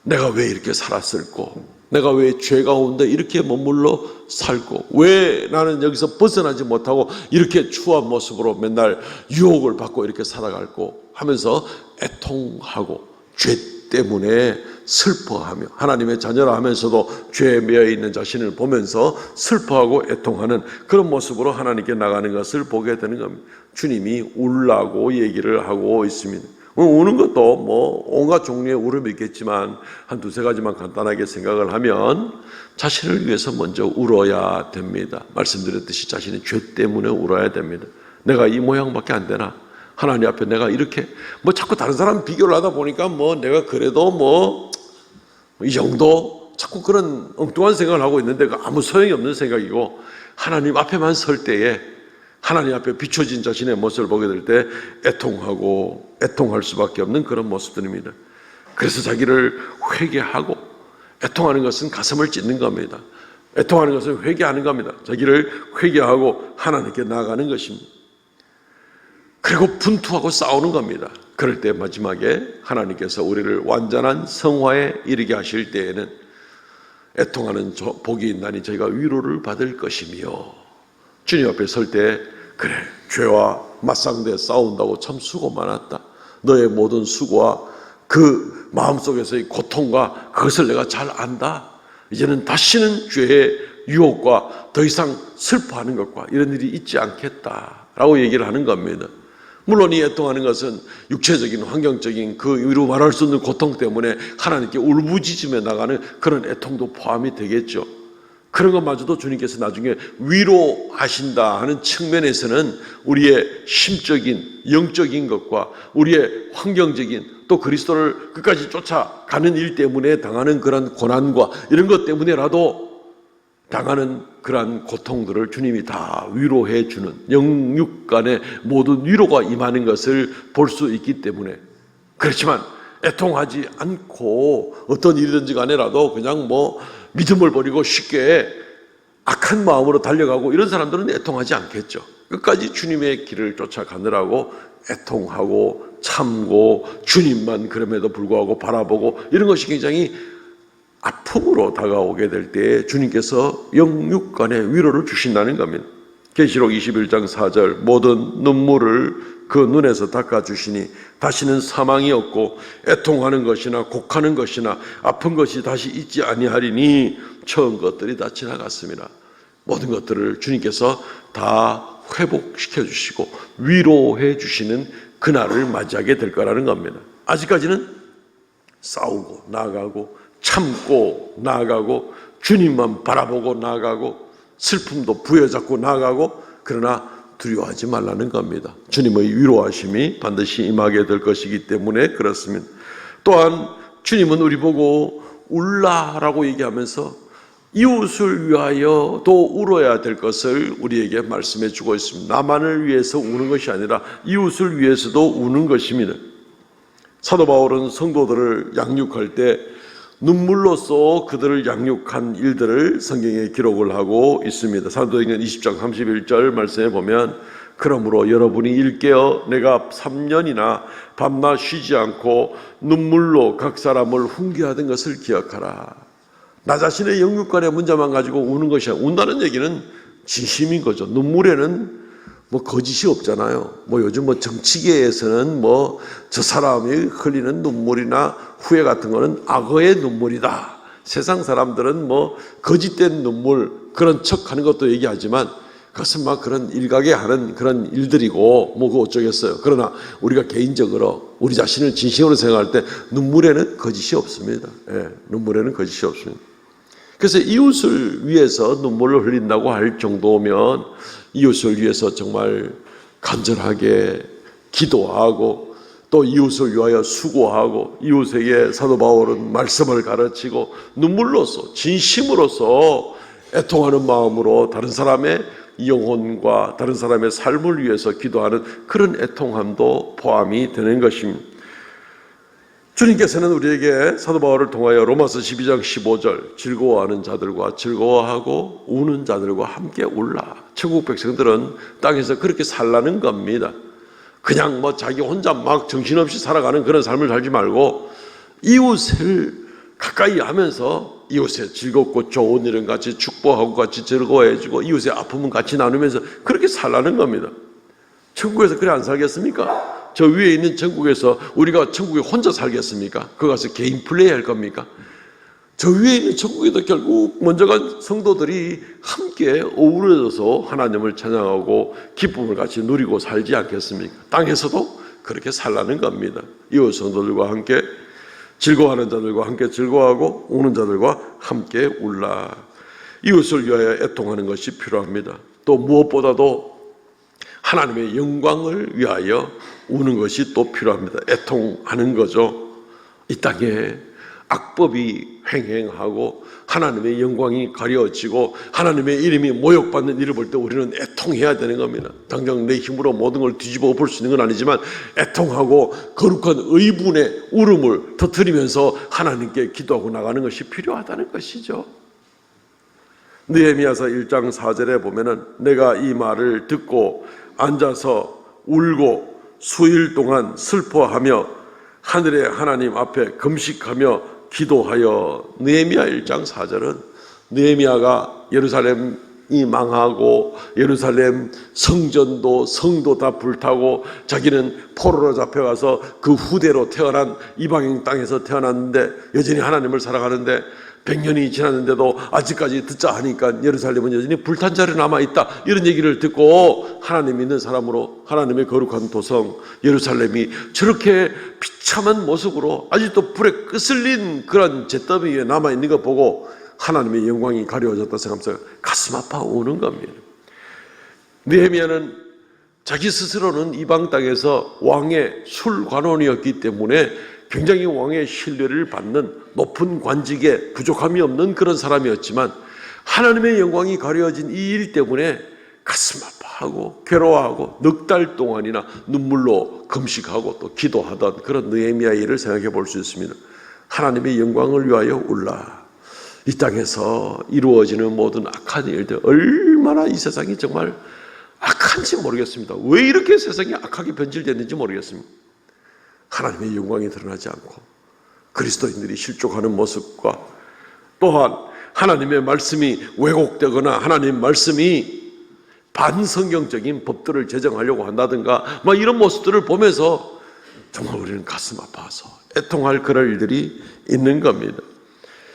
내가 왜 이렇게 살았을꼬? 내가 왜 죄 가운데 이렇게 머물러 살고, 왜 나는 여기서 벗어나지 못하고 이렇게 추한 모습으로 맨날 유혹을 받고 이렇게 살아갈꼬 하면서 애통하고 죄 때문에 슬퍼하며, 하나님의 자녀라 하면서도 죄에 매여 있는 자신을 보면서 슬퍼하고 애통하는 그런 모습으로 하나님께 나가는 것을 보게 되는 겁니다. 주님이 울라고 얘기를 하고 있습니다. 우는 것도 뭐 온갖 종류의 울음이 있겠지만 한 두세 가지만 간단하게 생각을 하면 자신을 위해서 먼저 울어야 됩니다. 말씀드렸듯이 자신의 죄 때문에 울어야 됩니다. 내가 이 모양밖에 안 되나? 하나님 앞에 내가 이렇게 뭐 자꾸 다른 사람 비교를 하다 보니까 뭐 내가 그래도 뭐 이 정도 자꾸 그런 엉뚱한 생각을 하고 있는데 그 아무 소용이 없는 생각이고, 하나님 앞에만 설 때에 하나님 앞에 비춰진 자신의 모습을 보게 될 때 애통하고 애통할 수밖에 없는 그런 모습들입니다. 그래서 자기를 회개하고, 애통하는 것은 가슴을 찢는 겁니다. 애통하는 것은 회개하는 겁니다. 자기를 회개하고 하나님께 나아가는 것입니다. 그리고 분투하고 싸우는 겁니다. 그럴 때 마지막에 하나님께서 우리를 완전한 성화에 이르게 하실 때에는 애통하는 복이 있나니 저희가 위로를 받을 것이며, 주님 앞에 설 때 그래 죄와 맞상대 싸운다고 참 수고 많았다. 너의 모든 수고와 그 마음속에서의 고통과 그것을 내가 잘 안다. 이제는 다시는 죄의 유혹과 더 이상 슬퍼하는 것과 이런 일이 있지 않겠다라고 얘기를 하는 겁니다. 물론 이 애통하는 것은 육체적인 환경적인 그 위로 말할 수 없는 고통 때문에 하나님께 울부짖으며 나가는 그런 애통도 포함이 되겠죠. 그런 것마저도 주님께서 나중에 위로하신다 하는 측면에서는 우리의 심적인 영적인 것과 우리의 환경적인 또 그리스도를 끝까지 쫓아가는 일 때문에 당하는 그런 고난과 이런 것 때문에라도 당하는 그러한 고통들을 주님이 다 위로해 주는 영육 간의 모든 위로가 임하는 것을 볼 수 있기 때문에, 그렇지만 애통하지 않고 어떤 일이든지 간에라도 그냥 뭐 믿음을 버리고 쉽게 악한 마음으로 달려가고 이런 사람들은 애통하지 않겠죠. 끝까지 주님의 길을 쫓아가느라고 애통하고 참고 주님만 그럼에도 불구하고 바라보고 이런 것이 굉장히 아픔으로 다가오게 될 때 주님께서 영육간의 위로를 주신다는 겁니다. 계시록 21장 4절 모든 눈물을 그 눈에서 닦아주시니 다시는 사망이 없고 애통하는 것이나 곡하는 것이나 아픈 것이 다시 있지 아니하리니 처음 것들이 다 지나갔습니다. 모든 것들을 주님께서 다 회복시켜 주시고 위로해 주시는 그날을 맞이하게 될 거라는 겁니다. 아직까지는 싸우고 나아가고 참고 나아가고 주님만 바라보고 나아가고 슬픔도 부여잡고 나아가고 그러나 두려워하지 말라는 겁니다. 주님의 위로하심이 반드시 임하게 될 것이기 때문에 그렇습니다. 또한 주님은 우리 보고 울라라고 얘기하면서 이웃을 위하여 또 울어야 될 것을 우리에게 말씀해 주고 있습니다. 나만을 위해서 우는 것이 아니라 이웃을 위해서도 우는 것입니다. 사도 바울은 성도들을 양육할 때 눈물로써 그들을 양육한 일들을 성경에 기록을 하고 있습니다. 사도행전 20장 31절 말씀에 보면 그러므로 여러분이 일깨어 내가 3년이나 밤낮 쉬지 않고 눈물로 각 사람을 훈계하던 것을 기억하라. 나 자신의 영육간의 문제만 가지고 우는 것이 아니라 운다는 얘기는 진심인 거죠. 눈물에는 거짓이 없잖아요. 요즘 정치계에서는 저 사람이 흘리는 눈물이나 후회 같은 거는 악어의 눈물이다. 세상 사람들은 거짓된 눈물 그런 척 하는 것도 얘기하지만 그것은 그런 일각에 하는 그런 일들이고 그거 어쩌겠어요. 그러나 우리가 개인적으로 우리 자신을 진심으로 생각할 때 눈물에는 거짓이 없습니다. 눈물에는 거짓이 없습니다. 그래서 이웃을 위해서 눈물을 흘린다고 할 정도면 이웃을 위해서 정말 간절하게 기도하고 또 이웃을 위하여 수고하고 이웃에게 사도 바울은 말씀을 가르치고 눈물로서 진심으로서 애통하는 마음으로 다른 사람의 영혼과 다른 사람의 삶을 위해서 기도하는 그런 애통함도 포함이 되는 것입니다. 주님께서는 우리에게 사도 바울을 통하여 로마서 12장 15절 즐거워하는 자들과 즐거워하고 우는 자들과 함께 울라. 천국 백성들은 땅에서 그렇게 살라는 겁니다. 그냥 자기 혼자 정신없이 살아가는 그런 삶을 살지 말고 이웃을 가까이 하면서 이웃의 즐겁고 좋은 일은 같이 축복하고 같이 즐거워해주고 이웃의 아픔은 같이 나누면서 그렇게 살라는 겁니다. 천국에서 그래 안 살겠습니까? 저 위에 있는 천국에서 우리가 천국에 혼자 살겠습니까? 거기 가서 개인 플레이 할 겁니까? 저 위에 있는 천국에도 결국 먼저 간 성도들이 함께 어우러져서 하나님을 찬양하고 기쁨을 같이 누리고 살지 않겠습니까? 땅에서도 그렇게 살라는 겁니다. 이웃 성도들과 함께 즐거워하는 자들과 함께 즐거워하고 우는 자들과 함께 울라. 이웃을 위하여 애통하는 것이 필요합니다. 또 무엇보다도 하나님의 영광을 위하여 우는 것이 또 필요합니다. 애통하는 거죠. 이 땅에 악법이 횡행하고 하나님의 영광이 가려지고 하나님의 이름이 모욕받는 일을 볼 때 우리는 애통해야 되는 겁니다. 당장 내 힘으로 모든 걸 뒤집어 볼 수 있는 건 아니지만 애통하고 거룩한 의분의 울음을 터뜨리면서 하나님께 기도하고 나가는 것이 필요하다는 것이죠. 느헤미야서 1장 4절에 보면은 내가 이 말을 듣고 앉아서 울고 수일 동안 슬퍼하며 하늘의 하나님 앞에 금식하며 기도하여. 느헤미야 1장 4절은 느헤미야가 예루살렘이 망하고 예루살렘 성전도 성도 다 불타고 자기는 포로로 잡혀가서 그 후대로 태어난 이방인 땅에서 태어났는데 여전히 하나님을 살아가는데 100년이 지났는데도 아직까지 듣자 하니까 예루살렘은 여전히 불탄 자리에 남아있다. 이런 얘기를 듣고 하나님 믿는 사람으로 하나님의 거룩한 도성 예루살렘이 저렇게 비참한 모습으로 아직도 불에 끄슬린 그런 잿더미 위에 남아있는 거 보고 하나님의 영광이 가려워졌다 생각하면서 가슴 아파 우는 겁니다. 느헤미야는 자기 스스로는 이방 땅에서 왕의 술관원이었기 때문에 굉장히 왕의 신뢰를 받는 높은 관직에 부족함이 없는 그런 사람이었지만 하나님의 영광이 가려진 이 일 때문에 가슴 아파하고 괴로워하고 넉 달 동안이나 눈물로 금식하고 또 기도하던 그런 느헤미야의 일을 생각해 볼 수 있습니다. 하나님의 영광을 위하여 울라. 이 땅에서 이루어지는 모든 악한 일들 얼마나 이 세상이 정말 악한지 모르겠습니다. 왜 이렇게 세상이 악하게 변질됐는지 모르겠습니다. 하나님의 영광이 드러나지 않고 그리스도인들이 실족하는 모습과 또한 하나님의 말씀이 왜곡되거나 하나님의 말씀이 반성경적인 법들을 제정하려고 한다든가 이런 모습들을 보면서 정말 우리는 가슴 아파서 애통할 그럴 일들이 있는 겁니다.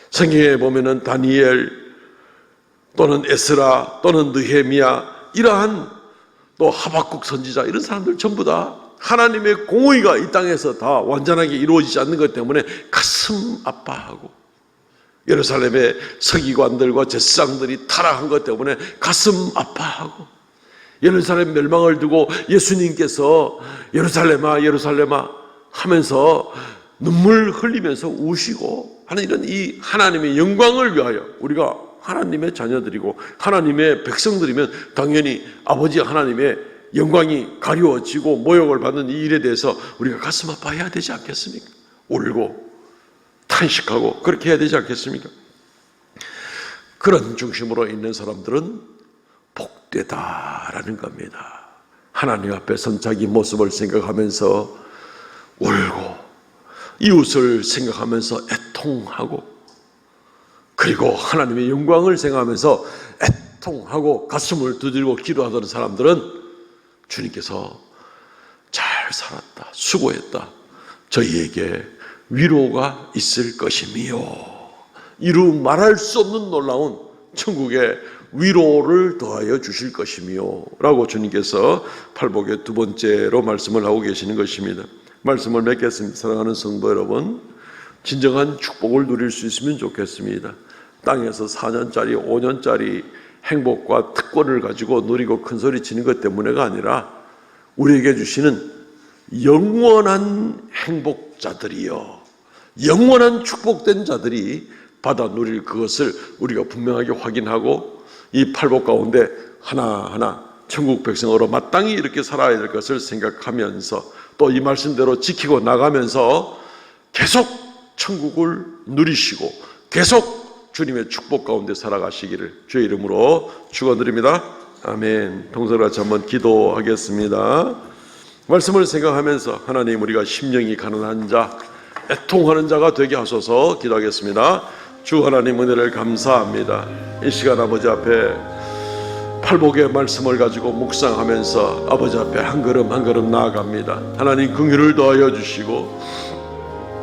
성경에 보면은 다니엘 또는 에스라 또는 느헤미야 이러한 또 하박국 선지자 이런 사람들 전부 다 하나님의 공의가 이 땅에서 다 완전하게 이루어지지 않는 것 때문에 가슴 아파하고 예루살렘의 서기관들과 제사장들이 타락한 것 때문에 가슴 아파하고 예루살렘 멸망을 두고 예수님께서 예루살렘아 예루살렘아 하면서 눈물 흘리면서 우시고 하는 이런 이 하나님의 영광을 위하여 우리가 하나님의 자녀들이고 하나님의 백성들이면 당연히 아버지 하나님의 영광이 가리워지고 모욕을 받는 이 일에 대해서 우리가 가슴 아파해야 되지 않겠습니까? 울고 탄식하고 그렇게 해야 되지 않겠습니까? 그런 중심으로 있는 사람들은 복되다라는 겁니다. 하나님 앞에 선 자기 모습을 생각하면서 울고 이웃을 생각하면서 애통하고 그리고 하나님의 영광을 생각하면서 애통하고 가슴을 두드리고 기도하던 사람들은 주님께서 잘 살았다, 수고했다, 저희에게 위로가 있을 것이며 이루 말할 수 없는 놀라운 천국의 위로를 더하여 주실 것이며 라고 주님께서 팔복의 두 번째로 말씀을 하고 계시는 것입니다. 말씀을 맺겠습니다. 사랑하는 성도 여러분, 진정한 축복을 누릴 수 있으면 좋겠습니다. 땅에서 4년짜리 5년짜리 행복과 특권을 가지고 누리고 큰소리 치는 것 때문에가 아니라 우리에게 주시는 영원한 행복자들이요, 영원한 축복된 자들이 받아 누릴 그것을 우리가 분명하게 확인하고 이 팔복 가운데 하나하나 천국 백성으로 마땅히 이렇게 살아야 될 것을 생각하면서 또 이 말씀대로 지키고 나가면서 계속 천국을 누리시고 계속 주님의 축복 가운데 살아가시기를 주의 이름으로 축원드립니다. 아멘. 동서를 같이 한번 기도하겠습니다. 말씀을 생각하면서 하나님, 우리가 심령이 가난한 자, 애통하는 자가 되게 하소서 기도하겠습니다. 주 하나님 은혜를 감사합니다. 이 시간 아버지 앞에 팔복의 말씀을 가지고 묵상하면서 아버지 앞에 한 걸음 한 걸음 나아갑니다. 하나님 긍휼을 더하여 주시고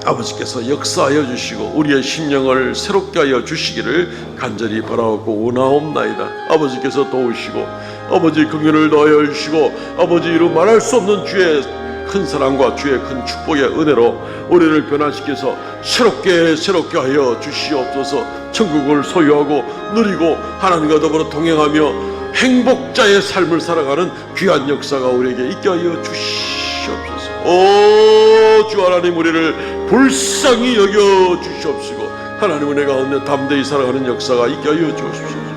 아버지께서 역사하여 주시고 우리의 심령을 새롭게 하여 주시기를 간절히 바라옵고 원하옵나이다. 아버지께서 도우시고 아버지 긍휼을 더하여 주시고 아버지 이루 말할 수 없는 주의 큰 사랑과 주의 큰 축복의 은혜로 우리를 변화시켜서 새롭게 하여 주시옵소서. 천국을 소유하고 누리고 하나님과 더불어 동행하며 행복자의 삶을 살아가는 귀한 역사가 우리에게 있게 하여 주시옵소서. 오 주 하나님, 우리를 불쌍히 여겨 주시옵시고 하나님 은혜 가운데 담대히 살아가는 역사가 있게 하여 주옵소서.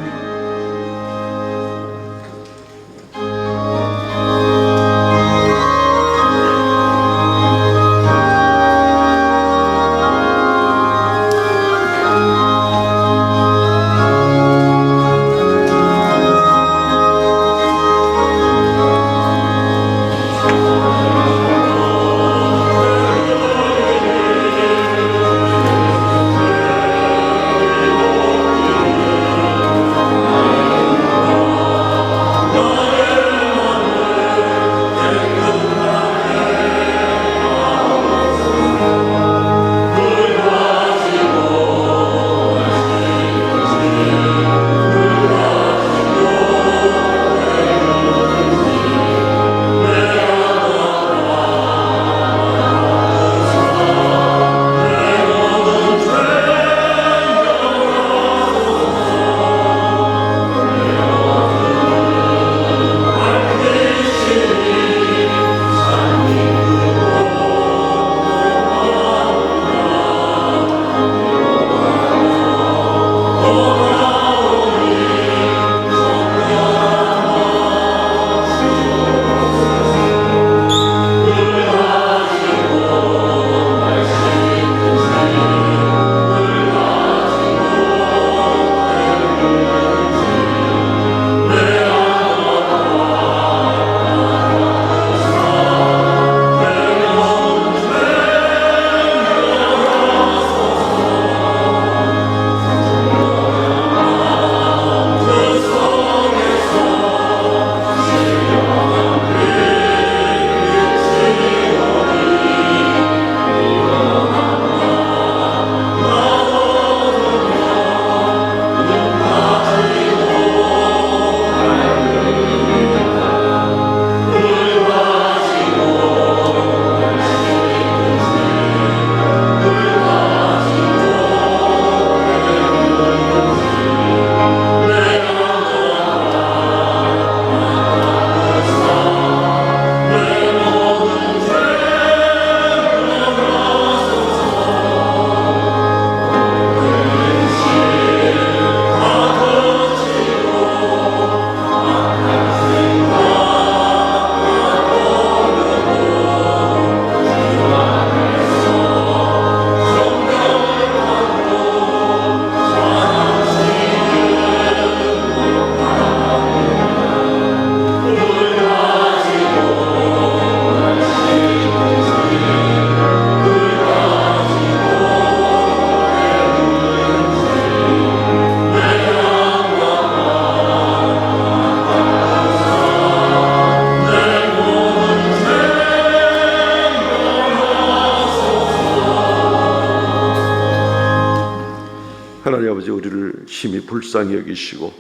우리를 심히 불쌍히 여기시고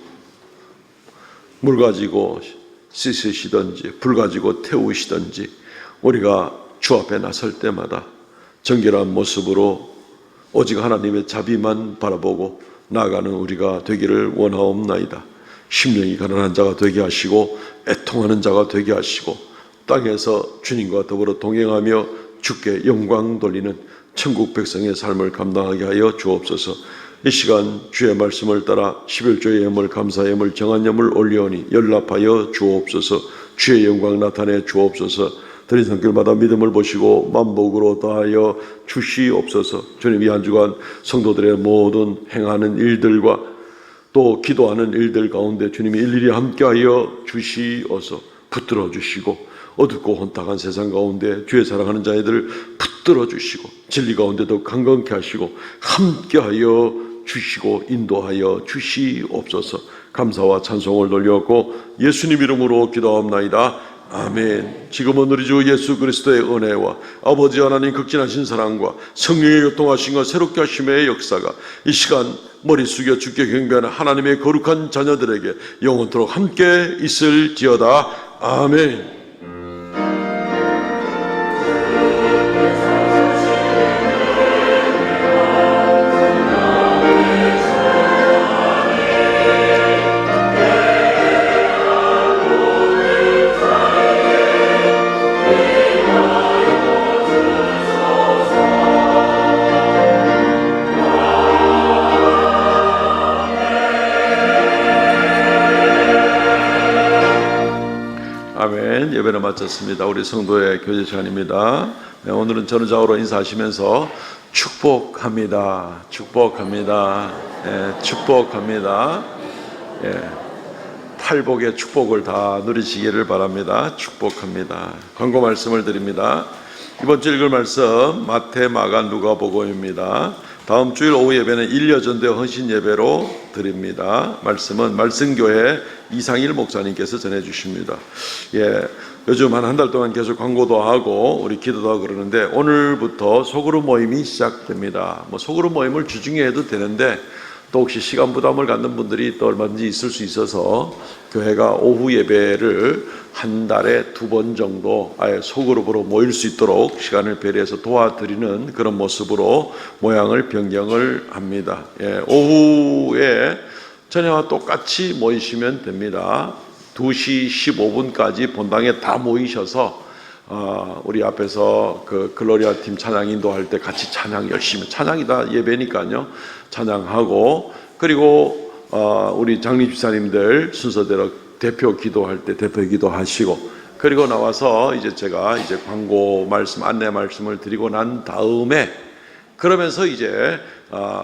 물 가지고 씻으시든지 불 가지고 태우시든지 우리가 주 앞에 나설 때마다 정결한 모습으로 오직 하나님의 자비만 바라보고 나아가는 우리가 되기를 원하옵나이다. 심령이 가난한 자가 되게 하시고 애통하는 자가 되게 하시고 땅에서 주님과 더불어 동행하며 주께 영광 돌리는 천국 백성의 삶을 감당하게 하여 주옵소서. 이 시간 주의 말씀을 따라 11조의 예물 감사의 예물 정한 예물 올리오니 연락하여 주옵소서. 주의 영광 나타내 주옵소서. 드린 성결마다 믿음을 보시고 만복으로 다하여 주시옵소서. 주님, 이 한 주간 성도들의 모든 행하는 일들과 또 기도하는 일들 가운데 주님이 일일이 함께하여 주시어서 붙들어 주시고 어둡고 혼탁한 세상 가운데 주의 사랑하는 자애들을 붙들어 주시고 진리 가운데도 강건케 하시고 함께하여 주시고 인도하여 주시옵소서. 감사와 찬송을 돌려고 예수님 이름으로 기도하옵나이다. 아멘. 지금은 우리 주 예수 그리스도의 은혜와 아버지 하나님 극진하신 사랑과 성령의 교통하심과 새롭게 하심의 역사가 이 시간 머리 숙여 주께 경배하는 하나님의 거룩한 자녀들에게 영원토록 함께 있을지어다. 아멘. 아멘. 예배를 마쳤습니다. 우리 성도의 교제 시간입니다. 네, 오늘은 전우자으로 인사하시면서 축복합니다. 축복합니다. 축복합니다. 팔복의 축복을 다 누리시기를 바랍니다. 축복합니다. 광고 말씀을 드립니다. 이번 주 읽을 말씀 마태, 마가, 누가복음입니다. 다음 주일 오후 예배는 일여전도의 헌신 예배로 드립니다. 말씀은 말씀교회 이상일 목사님께서 전해주십니다. 요즘 한 달 동안 계속 광고도 하고 우리 기도도 하고 그러는데 오늘부터 소그룹 모임이 시작됩니다. 소그룹 모임을 주중에 해도 되는데 또 혹시 시간 부담을 갖는 분들이 또 얼마든지 있을 수 있어서 교회가 오후 예배를 한 달에 2번 정도 아예 소그룹으로 모일 수 있도록 시간을 배려해서 도와드리는 그런 모습으로 모양을 변경을 합니다. 오후에 전에와 똑같이 모이시면 됩니다. 2시 15분까지 본당에 다 모이셔서 우리 앞에서 그 글로리아 팀 찬양 인도할 때 같이 찬양 열심히 찬양이 다 예배니까요. 찬양하고 그리고 우리 장립 집사님들 순서대로 대표 기도할 때 대표 기도하시고 그리고 나와서 이제 제가 이제 광고 말씀 안내 말씀을 드리고 난 다음에 그러면서 이제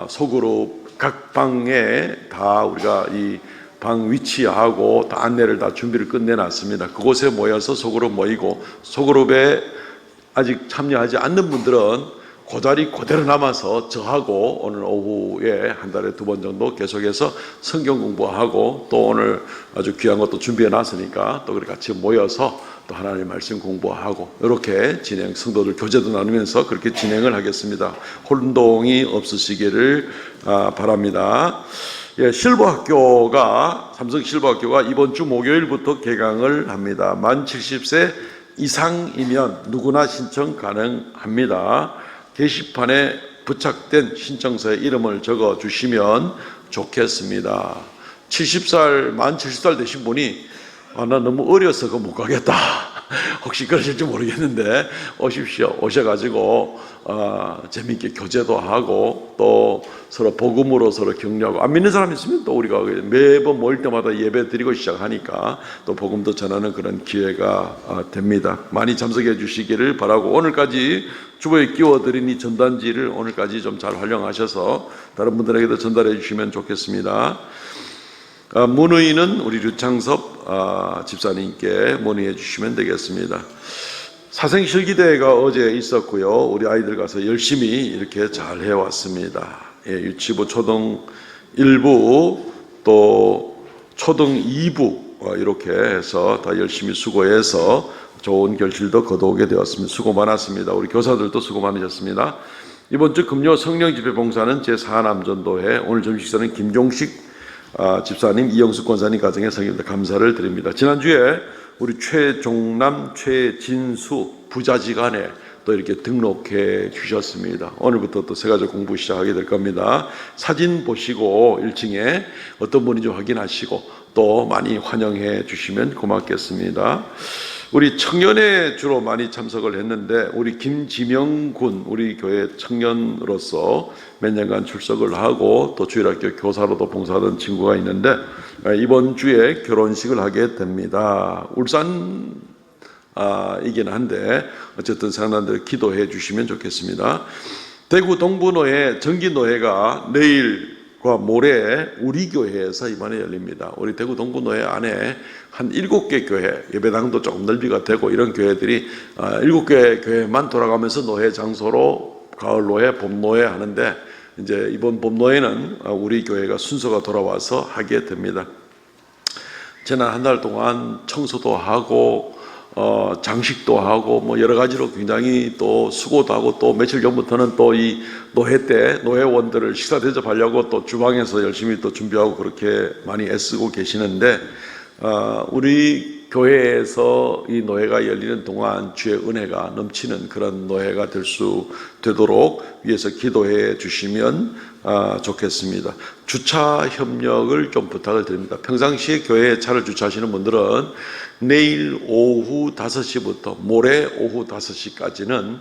소그룹 각 방에 다 우리가 이 방 위치하고 다 안내를 다 준비를 끝내놨습니다. 그곳에 모여서 소그룹 모이고 소그룹에 아직 참여하지 않는 분들은 그 자리 그대로 남아서 저하고 오늘 오후에 한 달에 2번 정도 계속해서 성경 공부하고 또 오늘 아주 귀한 것도 준비해 놨으니까 또 그렇게 같이 모여서 또 하나님의 말씀 공부하고 이렇게 진행 성도들 교제도 나누면서 그렇게 진행을 하겠습니다. 혼동이 없으시기를 바랍니다. 실버학교가 삼성 실버학교가 이번 주 목요일부터 개강을 합니다. 만 70세 이상이면 누구나 신청 가능합니다. 게시판에 부착된 신청서에 이름을 적어 주시면 좋겠습니다. 만 70살 되신 분이 나 너무 어려서 못 가겠다. 혹시 그러실지 모르겠는데 오십시오. 오셔가지고 재미있게 교제도 하고 또 서로 복음으로 서로 격려하고 안 믿는 사람 있으면 또 우리가 매번 모일 때마다 예배 드리고 시작하니까 또 복음도 전하는 그런 기회가 됩니다. 많이 참석해 주시기를 바라고 오늘까지 주보에 끼워드린 이 전단지를 오늘까지 좀 잘 활용하셔서 다른 분들에게도 전달해 주시면 좋겠습니다. 문의는 우리 류창섭 집사님께 문의해 주시면 되겠습니다. 사생실기대회가 어제 있었고요. 우리 아이들 가서 열심히 이렇게 잘 해왔습니다. 유치부 초등 1부 또 초등 2부 이렇게 해서 다 열심히 수고해서 좋은 결실도 거두게 되었습니다. 수고 많았습니다. 우리 교사들도 수고 많으셨습니다. 이번 주 금요 성령 집회 봉사는 제4남전도회, 오늘 점식사는 김종식 집사님, 이영숙 권사님 가정에 성입니다. 감사를 드립니다. 지난주에 우리 최종남, 최진수 부자지간에 또 이렇게 등록해 주셨습니다. 오늘부터 또 새가족 공부 시작하게 될 겁니다. 사진 보시고 1층에 어떤 분인지 확인하시고 또 많이 환영해 주시면 고맙겠습니다. 우리 청년회 주로 많이 참석을 했는데 우리 김지명 군, 우리 교회 청년으로서 몇 년간 출석을 하고 또 주일학교 교사로도 봉사하던 친구가 있는데 이번 주에 결혼식을 하게 됩니다. 울산이긴 한데 어쨌든 사람들 기도해 주시면 좋겠습니다. 대구 동부노회 정기노회가 내일과 모레 우리 교회에서 이번에 열립니다. 우리 대구 동부노회 안에 한 7개 교회, 예배당도 조금 넓이가 되고 이런 교회들이 7개 교회만 돌아가면서 노회 장소로 가을 노회, 봄 노회 하는데 이제 이번 봄 노회는 우리 교회가 순서가 돌아와서 하게 됩니다. 지난 한 달 동안 청소도 하고 장식도 하고 뭐 여러 가지로 굉장히 또 수고도 하고 또 며칠 전부터는 또 이 노회 때 노회원들을 식사 대접하려고 또 주방에서 열심히 또 준비하고 그렇게 많이 애쓰고 계시는데 우리 교회에서 이 노회가 열리는 동안 주의 은혜가 넘치는 그런 노회가 되도록 위해서 기도해 주시면 좋겠습니다. 주차 협력을 좀 부탁을 드립니다. 평상시에 교회에 차를 주차하시는 분들은 내일 오후 5시부터 모레 오후 5시까지는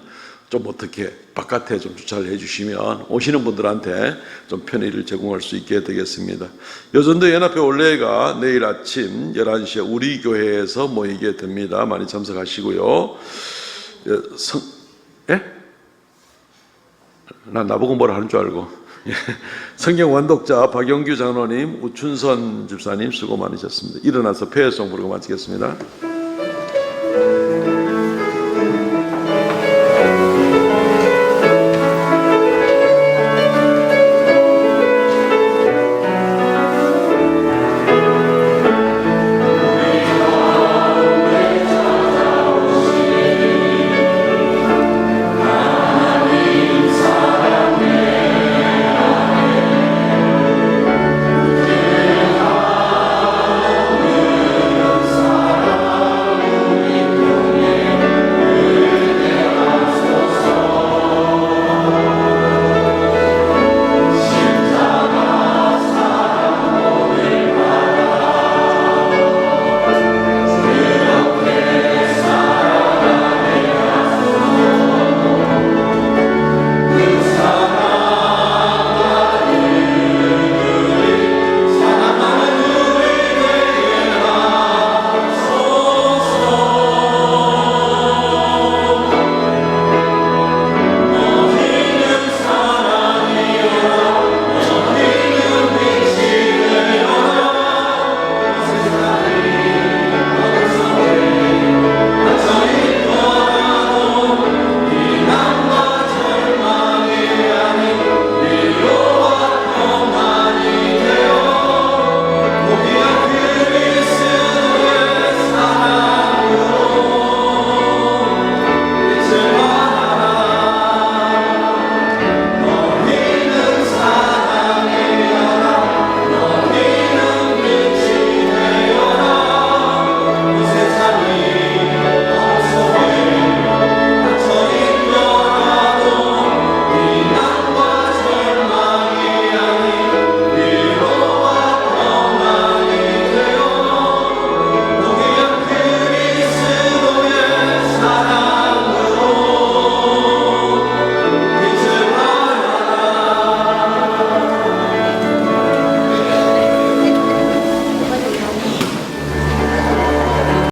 좀 어떻게 바깥에 좀 주차를 해주시면 오시는 분들한테 좀 편의를 제공할 수 있게 되겠습니다. 여전도 연합회 원래가 내일 아침 11시에 우리 교회에서 모이게 됩니다. 많이 참석하시고요. 난 나보고 뭐라 하는 줄 알고. 성경 원독자 박영규 장로님, 우춘선 집사님 수고 많으셨습니다. 일어나서 폐회송 부르고 마치겠습니다.